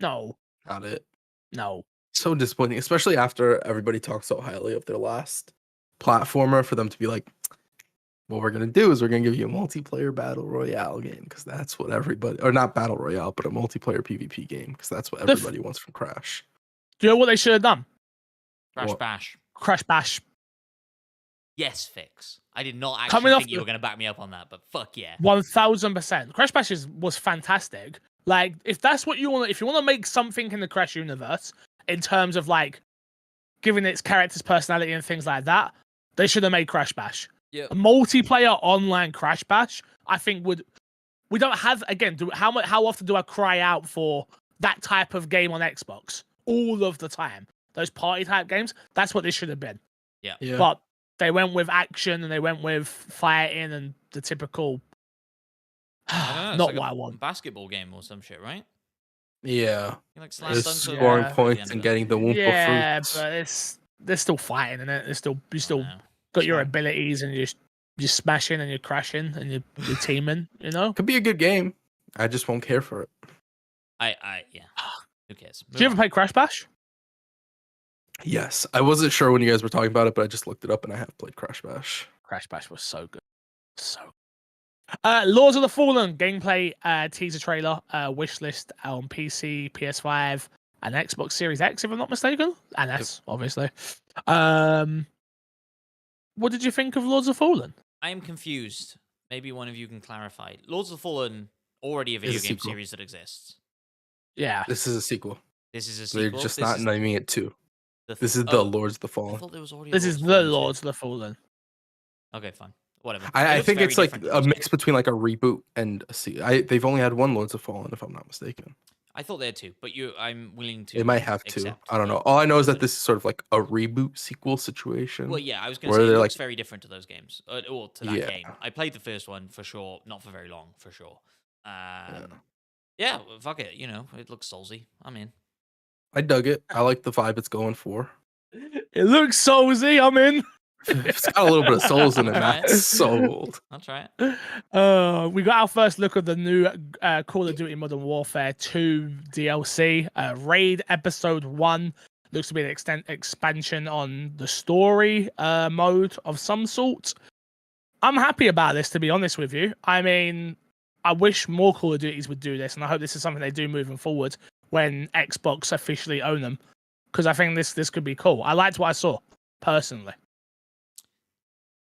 Not it. No. So disappointing, especially after everybody talked so highly of their last platformer, for them to be like, what we're going to do is we're going to give you a multiplayer battle royale game, because that's what everybody, or not battle royale, but a multiplayer PvP game, because that's what everybody wants from Crash. Do you know what they should have done? Crash Bash. Yes, Fix. I did not actually think you were going to back me up on that, but fuck yeah. 1000%. Crash Bash was fantastic. Like, if that's what you want, if you want to make something in the Crash universe in terms of like giving its characters personality and things like that, they should have made Crash Bash. Yeah. A multiplayer online Crash Bash, I think we don't have, again, how often do I cry out for that type of game on Xbox? All of the time. Those party type games, that's what this should have been. Yeah. But they went with action and they went with fighting and the typical. Not like what I want. Basketball game or some shit, right? Yeah. Like just scoring points and getting the Wumpa fruits. Yeah, but they're still fighting in it. You still got your abilities and you're smashing and you're crashing and you're teaming. You know, could be a good game. I just won't care for it. Yeah. Who cares? Did you ever play Crash Bash? Yes, I wasn't sure when you guys were talking about it, but I just looked it up and I have played Crash Bash. Crash Bash was so good. Lords of the Fallen gameplay teaser trailer, wish list on PC, PS5, and Xbox Series X, if I'm not mistaken, and S, obviously. What did you think of Lords of the Fallen? I am confused. Maybe one of you can clarify. Lords of the Fallen already a video game series that exists. Yeah, this is a sequel. This is a They're sequel. just This not is naming it 2. the This th- is the oh, Lords of the I Fallen. thought there was already. This a is Lords of the Fallen 2. Lords of the Fallen. Okay, fine. Whatever. It I looks think very it's like different to a those mix games. between like a reboot and a they've only had one Lords of Fallen, if I'm not mistaken. I thought there too, but I'm willing to. It might have two. accept I don't know. that All I know is that but- this is sort of like a reboot sequel situation. Well, yeah, I was going to where say it they're looks like- very different to those games, or to that Yeah. game. I played the first one for sure, not for very long, for sure. Yeah, well, fuck it. It looks soulsy. I'm in. I dug it. I like the vibe it's going for. It looks soulsy. I'm in. It's got a little bit of souls in it, man. Alright. It's sold. I'll try it. We got our first look of the new Call of Duty Modern Warfare 2 DLC. Raid Episode 1 looks to be an expansion on the story mode of some sort. I'm happy about this, to be honest with you. I mean, I wish more Call of Duties would do this, and I hope this is something they do moving forward when Xbox officially own them, because I think this could be cool. I liked what I saw, personally.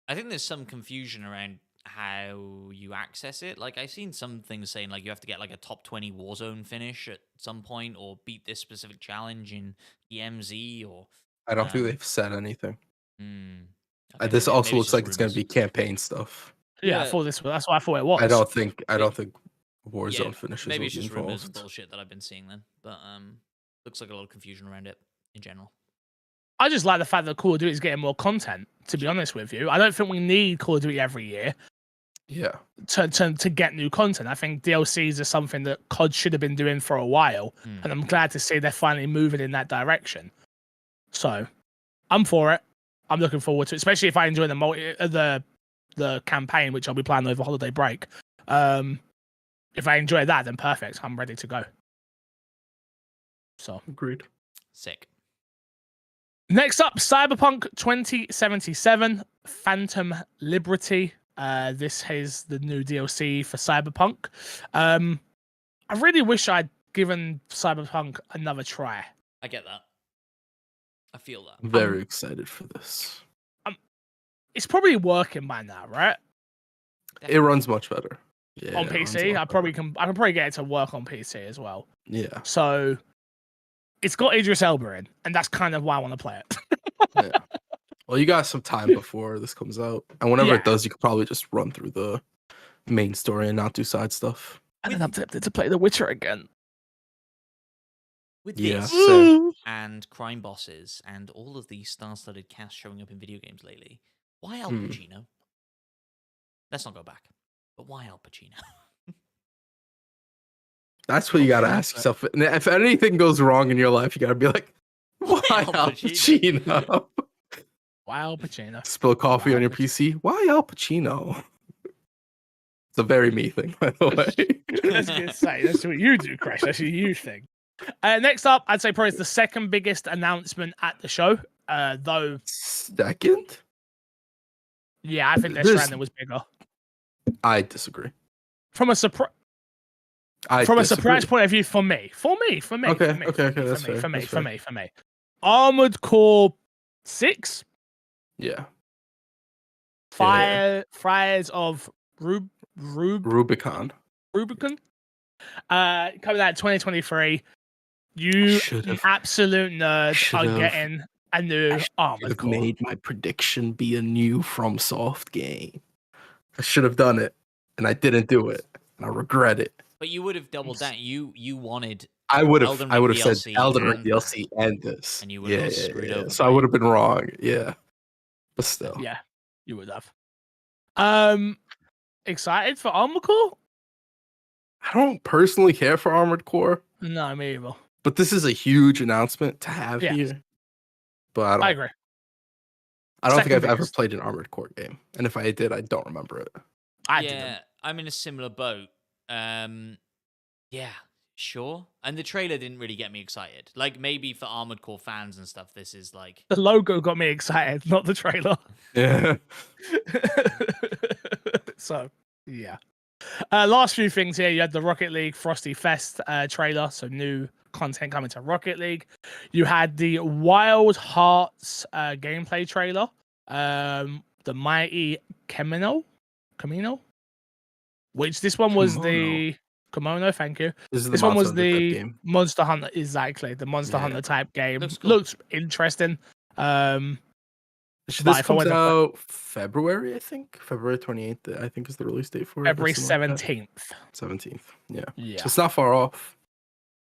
I think there's some confusion around how you access it. Like, I've seen some things saying like you have to get like a top 20 Warzone finish at some point, or beat this specific challenge in DMZ, or I don't think Um, they've said anything. okay, This maybe also it's looks just like it's going to rumors. be campaign stuff. Yeah, I Yeah. thought this. That's what I thought it was. I don't think Warzone Yeah, finishes maybe will it's be just rumors and involved. bullshit that I've been seeing then, but looks like a lot of confusion around it in general. I just like the fact that Call of Duty is getting more content. To be honest with you, I don't think we need Call of Duty every year Yeah. to get new content. I think DLCs are something that COD should have been doing for a while, Hmm. and I'm glad to see they're finally moving in that direction. So, I'm for it. I'm looking forward to it, especially if I enjoy the campaign, which I'll be playing over holiday break. If I enjoy that, then perfect. I'm ready to go. So. Agreed. Sick. Next up, Cyberpunk 2077, Phantom Liberty. This is the new DLC for Cyberpunk. I really wish I'd given Cyberpunk another try. I get that. I feel that. I'm very excited for this. It's probably working by now, right? It runs much better. Yeah, On it runs a PC, lot I can probably get it to work on PC as well. better. Yeah. So it's got Idris Elba in, and that's kind of why I want to play it. Yeah. Well, you got some time before this comes out, and whenever Yeah. it does, you could probably just run through the main story and not do side stuff. And then I'm tempted to play The Witcher again. With Yeah, this same. and crime bosses and all of the star-studded cast showing up in video games lately, why Al Hmm. Pacino? Let's not go back. But why Al Pacino? That's what you gotta ask yourself. And if anything goes wrong in your life, you gotta be like, "Why Al Al Pacino?" Wow, Pacino. Spill coffee Why on your Al PC. Why Al Pacino? It's a very me thing, by the way. That's good to say. That's what you do, Crash. That's a you thing. Next up, I'd say probably it's the second biggest announcement at the show. Though, Second, yeah, I think Death This- Stranding was bigger. I disagree. From a surprise point of view, for me. Okay, for that's me, fair, for me, that's for fair. me, for me. Armored Core 6, Yeah, Fires of Rubicon. Rubicon. Coming out in 2023. You Should've- absolute nerds are should've- getting a new Armored I've Core. made my prediction be a new FromSoft game. I should have done it, and I didn't do it, and I regret it. But you would have doubled down. You wanted, I would have. Elden I Ring would have said DLC Elden Ring and DLC and this, and you would've got screwed over So by I it. would have been wrong. Yeah, but still, Yeah, you would have. Excited for Armored Core? I don't personally care for Armored Core, No, me either. but this is a huge announcement to have Yes. here. But I agree. I don't think I've Second ever biggest. played an Armored Core game, and if I did, I don't remember it. I yeah, didn't. I'm in a similar boat. Yeah, sure. And the trailer didn't really get me excited. Like, maybe for Armored Core fans and stuff, this is like, The logo got me excited, not the trailer. Yeah, So, yeah. Last few things here. You had the Rocket League Frosty Fest trailer, so new content coming to Rocket League. You had the Wild Hearts gameplay trailer. The Mighty Camino, which this one was the Kimono, thank you. This is the This one was Monster Hunter type the game. Monster Hunter, exactly the Monster Yeah. Hunter type game. Looks cool. Looks interesting. This But if I comes went to out February, I think. February 28th, I think is the release date for it. or February something like that. 17th. 17th. Yeah. Yeah. So it's not far off.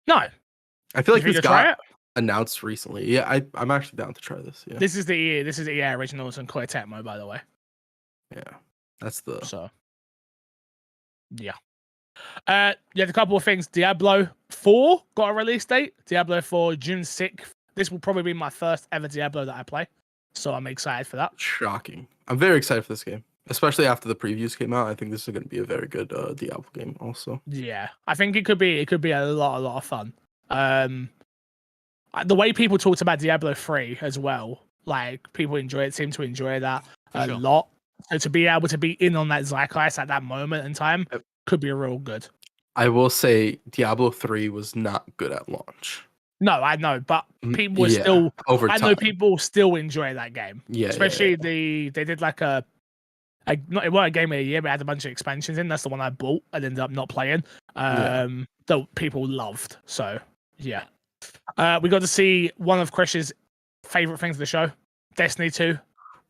No, I feel like you think this you'll try got it? announced recently. Yeah, I'm actually down to try this. Yeah. This is the EA Originals and Koei Tecmo, by the way. Yeah. That's the So, yeah. Yeah, a couple of things. Diablo 4 got a release date. Diablo 4, June 6th. This will probably be my first ever Diablo that I play. So I'm excited for that. shocking. I'm very excited for this game. Especially after the previews came out. I think this is gonna be a very good Diablo game also. Yeah. I think it could be a lot of fun. The way people talked about Diablo 3 as well, like people seem to enjoy that For a sure. lot. So to be able to be in on that zeitgeist at that moment in time Yep. could be real good. I will say Diablo 3 was not good at launch. No, I know, but people were Yeah, still. over I time. know people still enjoy that game. Yeah, Especially they did like it wasn't a game of the year, but it had a bunch of expansions in. That's the one I bought and ended up not playing. Yeah. That people loved. So yeah. We got to see one of Krish's favorite things of the show, Destiny 2.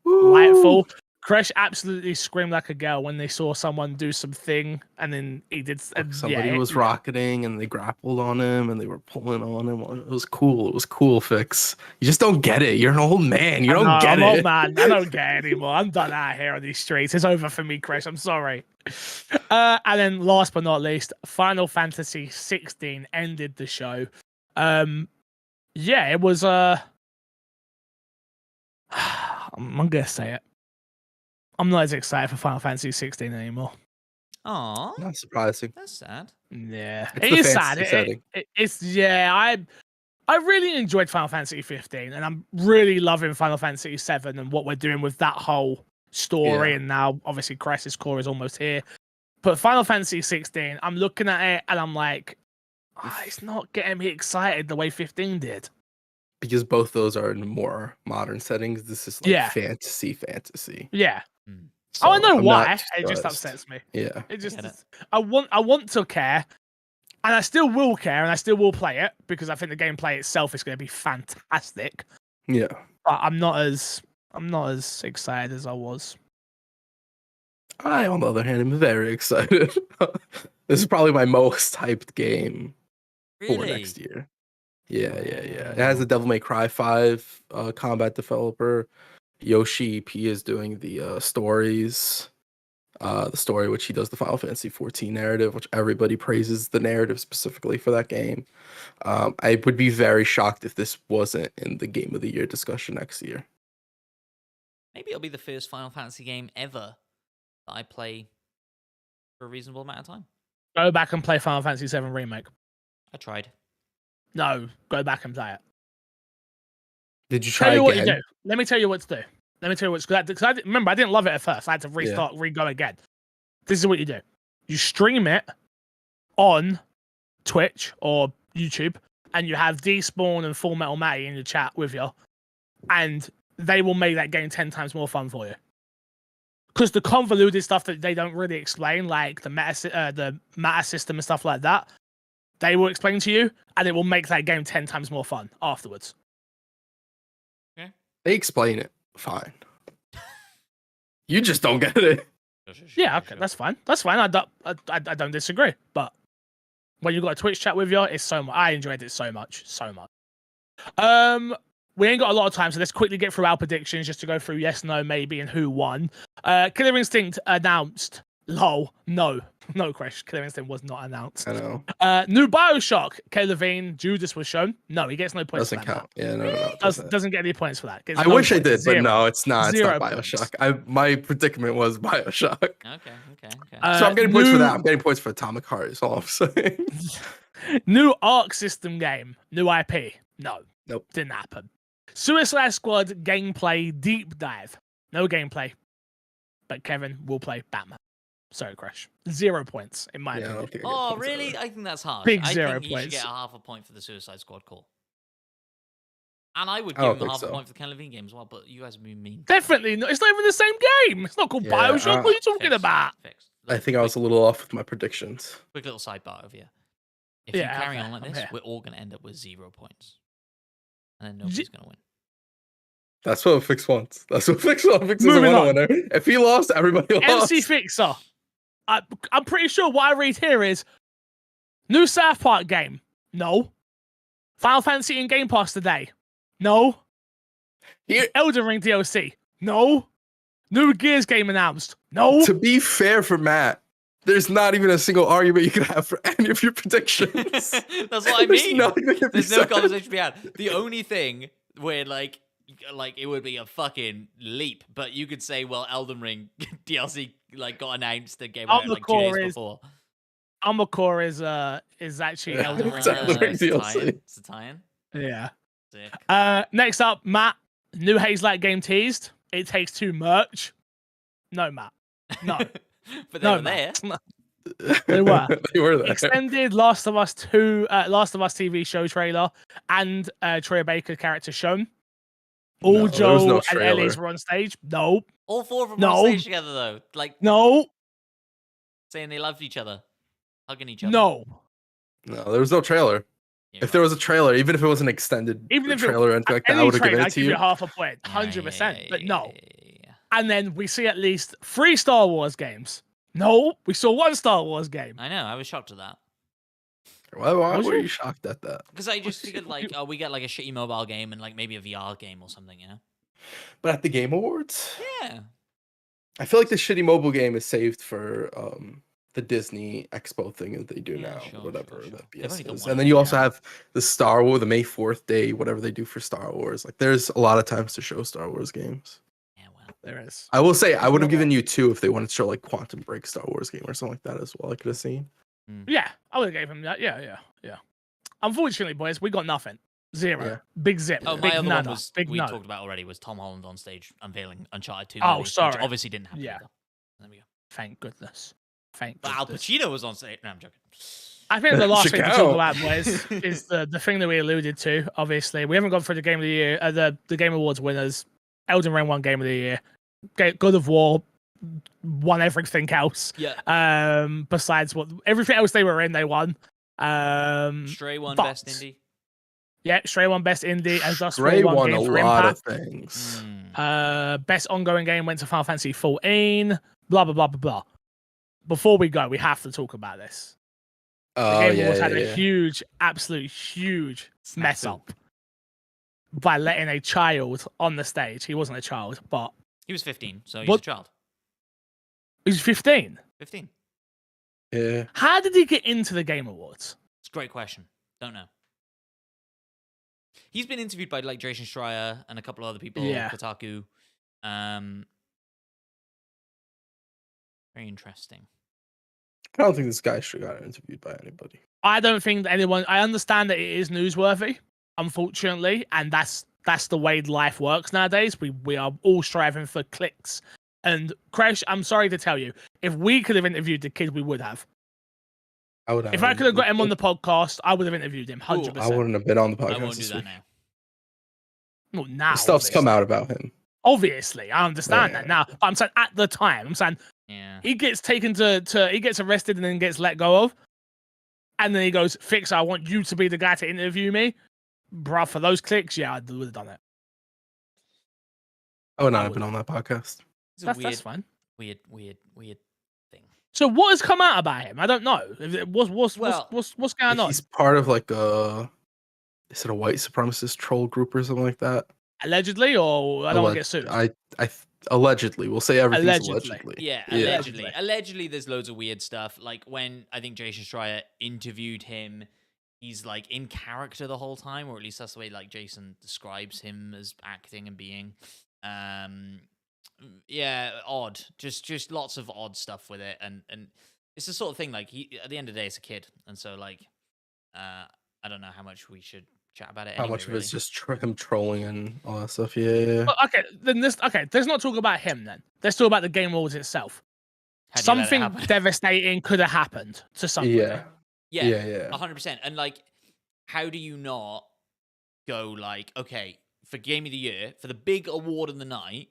Woo! Lightfall. Krish absolutely screamed like a girl when they saw someone do something, and then he did. Somebody was rocketing and they grappled on him and they were pulling on him. It was cool. It was cool, Fix. You just don't get it. You're an old man. You don't get I'm it. old man. I don't get it anymore. I'm done out here on these streets. It's over for me, Krish. I'm sorry. And then last but not least, Final Fantasy 16 ended the show. Yeah, it was I'm gonna say it. I'm not as excited for Final Fantasy 16 anymore. Aw, Not surprising. that's sad. Yeah, It's it the is fantasy sad. setting. It's I really enjoyed Final Fantasy 15, and I'm really loving Final Fantasy 7 and what we're doing with that whole story. Yeah. And now, obviously, Crisis Core is almost here. But Final Fantasy 16, I'm looking at it and I'm like, it's not getting me excited the way 15 did. Because both those are in more modern settings. This is like Yeah. fantasy. Yeah. So I know I'm why. not It just stressed. upsets me. Yeah. It just get it. I want to care, and I still will care, and I still will play it because I think the gameplay itself is going to be fantastic. Yeah. But I'm not as excited as I was. I, on the other hand, am very excited. This is probably my most hyped game for Really? next year. Yeah. It has the Devil May Cry 5 combat developer. Yoshi P is doing the stories. The story which he does the Final Fantasy 14 narrative, which everybody praises the narrative specifically for that game. I would be very shocked if this wasn't in the Game of the Year discussion next year. Maybe it'll be the first Final Fantasy game ever that I play for a reasonable amount of time. Go back and play Final Fantasy 7 Remake. I tried. No, go back and play it. Did you Tell try you what you again? do. Let me tell you what to do. Let me tell you what's good. Because remember, I didn't love it at first. I had to restart, re-go again. This is what you do. You stream it on Twitch or YouTube, and you have Despawn and Full Metal Matty in the chat with you, and they will make that game 10 times more fun for you. Because the convoluted stuff that they don't really explain, like the meta system and stuff like that, they will explain to you, and it will make that game 10 times more fun afterwards. They explain it fine. You just don't get it. Yeah, okay, that's fine. That's fine. I don't disagree. But when you got a Twitch chat with you, it's so much. I enjoyed it so much. We ain't got a lot of time, so let's quickly get through our predictions just to go through yes, no, maybe, and who won. Killer Instinct announced. Lol, no, Crash. Killer Instinct was not announced. I know. New Bioshock. K. Levine, Judas was shown. No, he gets no points. Doesn't for that. count. Yeah, no. It Doesn't get any points for that. Gets I no wish I points. did, Zero. but no, it's not. It's Zero not points. Bioshock. My predicament was Bioshock. Okay. So I'm getting points for new- that. I'm getting points for Atomic Heart. Is all I'm saying. New Arc System game. New IP. No. Nope. Didn't happen. Suicide Squad gameplay deep dive. No gameplay. But Kevin will play Batman. Sorry, Crash. 0 points, in my Yeah, I opinion. don't think I get Oh, points for really? that. I think that's harsh. Big I 0 think you should points. get a half a point for the Suicide Squad call. And I would I don't give him think half a so. point for the Ken Levine game as well, but you guys have been mean. Definitely not. It's not even the same game. It's not called Yeah, Bioshock. What are you talking Fixed. about? Fixed. I think I was a little off with my predictions. quick little sidebar over here. If you Yeah, carry okay, on like I'm this, here. we're all going to end up with 0 points. And then nobody's going to win. That's what Fix wants. That's what Fix wants. Fix doesn't Moving want a on. winner. If he lost, everybody lost. MC Fixer. I'm pretty sure what I read here is new South Park game. No. Final Fantasy in Game Pass today. No. Here, Elden Ring DLC. No. New Gears game announced. No. to be fair for Matt, there's not even a single argument you could have for any of your predictions. That's what I There's mean. nothing that can be There's no said. conversation to be had. The only thing where like it would be a fucking leap, but you could say, well, Elden Ring DLC like got announced and came out like 2 days before. Armor is actually Elden Ring. It's Elden Ring It's a DLC. tie-in. It's a tie-in. Yeah. Sick. Next up, Matt. New Haze Light game teased. It Takes Two merch. No, Matt. No. But they No, were there. Matt. They were. They were there. Extended Last of Us 2, Last of Us TV show trailer, and Troy Baker character shown. All No, there was Joel no and trailer. Ellie's were on stage. No. All 4 of them No. on stage together though, like No. saying they loved each other, hugging each other. No. No, there was no trailer. Yeah, If there was a trailer, even if it was an extended Even if it- trailer or anything like that, I Any would have trailer, given I'd it to give you. you half a point. Yeah, 100%. yeah, But yeah, no. yeah. And then we see at least 3 Star Wars games. No. We saw 1 Star Wars game. I know. I was shocked at that Why Was were you? you shocked at that? because I just figured like, oh, we get like a shitty mobile game and like maybe a VR game or something, you know? But at the Game Awards, Yeah. I feel like the shitty mobile game is saved for the Disney Expo thing that they do Yeah, now, sure, whatever sure. that They've only BS done is. one And then of you them, also yeah. have the Star Wars, the May 4th day, whatever they do for Star Wars. Like there's a lot of times to show Star Wars games. Yeah. Well. There is. I will say I would have not given you 2 if they wanted to show like Quantum Break Star Wars game or something like that as well. I could have seen. Yeah. I would have gave him that. Yeah. Unfortunately, boys, we got nothing. Zero. Yeah. Big zip. Oh, big my other nada. one was Big we no. talked about already was Tom Holland on stage unveiling Uncharted 2. Oh, movie, sorry. Which obviously didn't happen. Yeah. Either. There we go. Thank goodness. Thank But Al goodness. Pacino was on stage. No, I'm joking. I think the last Check thing to out. talk about, boys, is the thing that we alluded to. Obviously, we haven't gone through the Game of the Year, the Game Awards winners. Elden Ring won Game of the Year. God of War won everything else. Yeah. Besides what everything else they were in, they won. Stray won but- Best Indie. Yeah, Stray won Best Indie, as Dust Stray won won Game a for lot Impact. of things. Best ongoing game went to Final Fantasy 14. Blah blah blah blah blah. Before we go, we have to talk about this. The Oh Game yeah, Awards yeah, had a yeah. huge, absolute huge mess Snafu. up by letting a child on the stage. He wasn't a child, but He was 15, so he's What- a child. he was 15. 15. Yeah. How did he get into the Game Awards? It's a great question. Don't know. He's been interviewed by like Jason Schreier and a couple of other people. Yeah. Kotaku. Very interesting. I don't think this guy should have got interviewed by anybody. I don't think that anyone. I understand that it is newsworthy, unfortunately, and that's the way life works nowadays. We are all striving for clicks. And Crash, I'm sorry to tell you, if we could have interviewed the kid, we would have. I would have. If I could have got him on the podcast, I would have interviewed him 100%. I wouldn't have been on the podcast. I won't do this that week. now. Well, now Stuff's come out about him. Obviously, I understand Yeah. that now. But I'm saying at the time, I'm saying Yeah. he gets taken to he gets arrested and then gets let go of, and then he goes, "Fix, I want you to be the guy to interview me, bruh." For those clicks, yeah, I would have done it. I would not I have been on that podcast. It's a That's weird, fine. weird thing. So what has come out about him? I don't know. What's going on? He's part of like is it a white supremacist troll group or something like that? Allegedly, or I don't want to get sued. Allegedly, we'll say everything's Allegedly. allegedly. Yeah, Yeah. allegedly. Allegedly, there's loads of weird stuff. Like when I think Jason Schreier interviewed him, he's like in character the whole time, or at least that's the way like Jason describes him as acting and being. Yeah, odd. Just lots of odd stuff with it, and it's the sort of thing like he at the end of the day, it's a kid, and so like, I don't know how much we should chat about it. How anyway, much of really. it's just him trolling and all that stuff? Yeah. Well, okay, then let's not talk about him then. Let's talk about the Game Awards itself. How do you let it Something happen? devastating could have happened to somebody. Yeah. Yeah, Yeah. 100%. And like, how do you not go like, okay, for Game of the Year, for the big award of the night,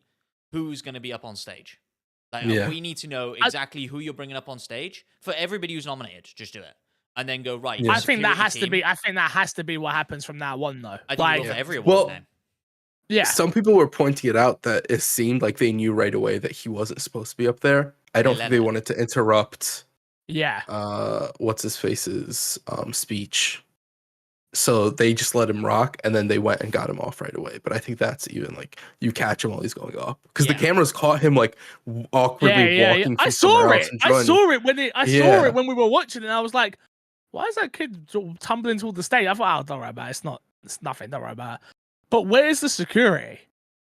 who's going to be up on stage? Like, Yeah. we need to know exactly who you're bringing up on stage for everybody who's nominated. Just do it, and then go right. Yeah. I think that has to team, be. I think that has to be what happens from now on, though. I think Like, it will for every Well, awards name. yeah, Some people were pointing it out that it seemed like they knew right away that he wasn't supposed to be up there. I don't think let they him. wanted to interrupt yeah. what's his face's speech. So they just let him rock, and then they went and got him off right away. But I think that's even like you catch him while he's going off because the Yeah. cameras caught him like awkwardly walking. I from saw somewhere it. else and I joining. saw it when I saw Yeah. it when we were watching it. And I was like, "Why is that kid sort of tumbling toward the stage?" I thought, "Oh, don't worry about it. It's nothing. Don't worry about it." But where's the security?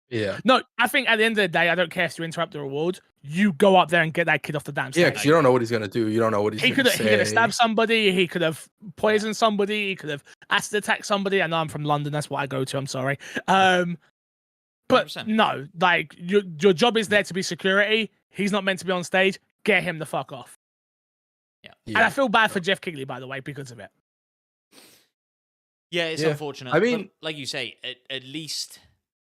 Yeah, No, I think at the end of the day, I don't care if you interrupt the awards. You go up there and get that kid off the damn stage. yeah, because you don't know what he's gonna do. You don't know what he's He gonna could say. have stabbed somebody. He could have poisoned somebody. He could have acid attacked somebody. I know I'm from London. That's what I go to. I'm sorry. But 100%. no, like your job is there to be security. He's not meant to be on stage. Get him the fuck off. Yeah. And I feel bad for Jeff Kigley, by the way, because of it. Yeah, it's Yeah. unfortunate. I but mean- like you say, at least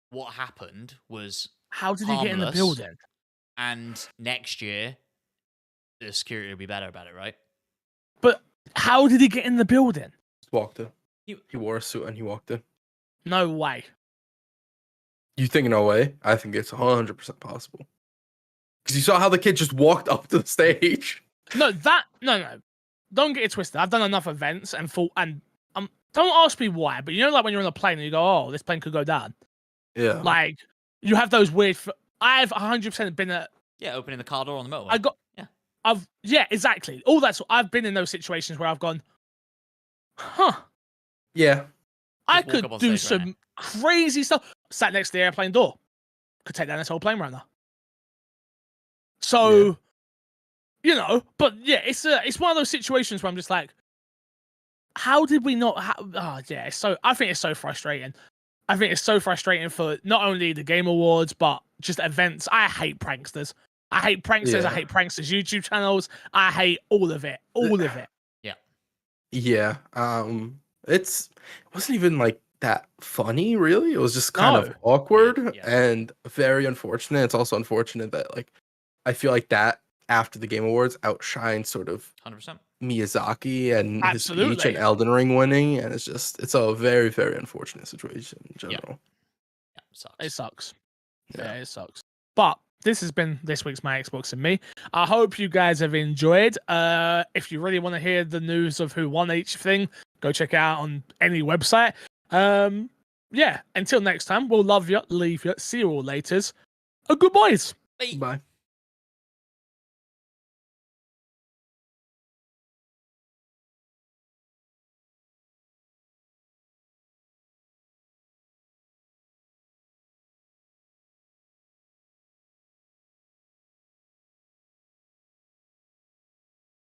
what happened was, How did he get in the Harmless. building? and next year the security will be better about it, right? But how did he get in the building? walked in. You- He wore a suit and he walked in. No way. You think no way? I think it's 100% possible. Because you saw how the kid just walked up to the stage. No. Don't get it twisted. I've done enough events and thought, and don't ask me why, but you know, like when you're on a plane and you go, "Oh, this plane could go down." Yeah. Like you have those weird. I've 100% been at. Yeah, opening the car door on the motorway. I got. Yeah. Yeah, exactly. All that's. I've been in those situations where I've gone, huh? Yeah. I Just walk could up on do stage right some crazy stuff. Sat next to the airplane door, could take down this whole plane runner. So, you know, but yeah, it's one of those situations where I'm just like, how did we not? Oh yeah, I think it's so frustrating. I think it's so frustrating for not only the Game Awards but just events. I hate pranksters. I hate pranksters. I Yeah. hate pranksters' YouTube channels. I hate all of it. All of it. Yeah. It wasn't even like that funny, really. It was just kind of No. awkward Yeah. and very unfortunate. It's also unfortunate that like I feel like that after the Game Awards outshines sort of 100%. Miyazaki and his speech Absolutely. and Elden Ring winning, and it's a very, very unfortunate situation in general. Yeah, sucks. It sucks. Yeah. Yeah, it sucks. But this has been this week's My Xbox and Me. I hope you guys have enjoyed. If you really want to hear the news of who won each thing, go check it out on any website. Yeah, until next time, we'll love you, leave you, see you all laters. Goodbyes. Bye. Bye.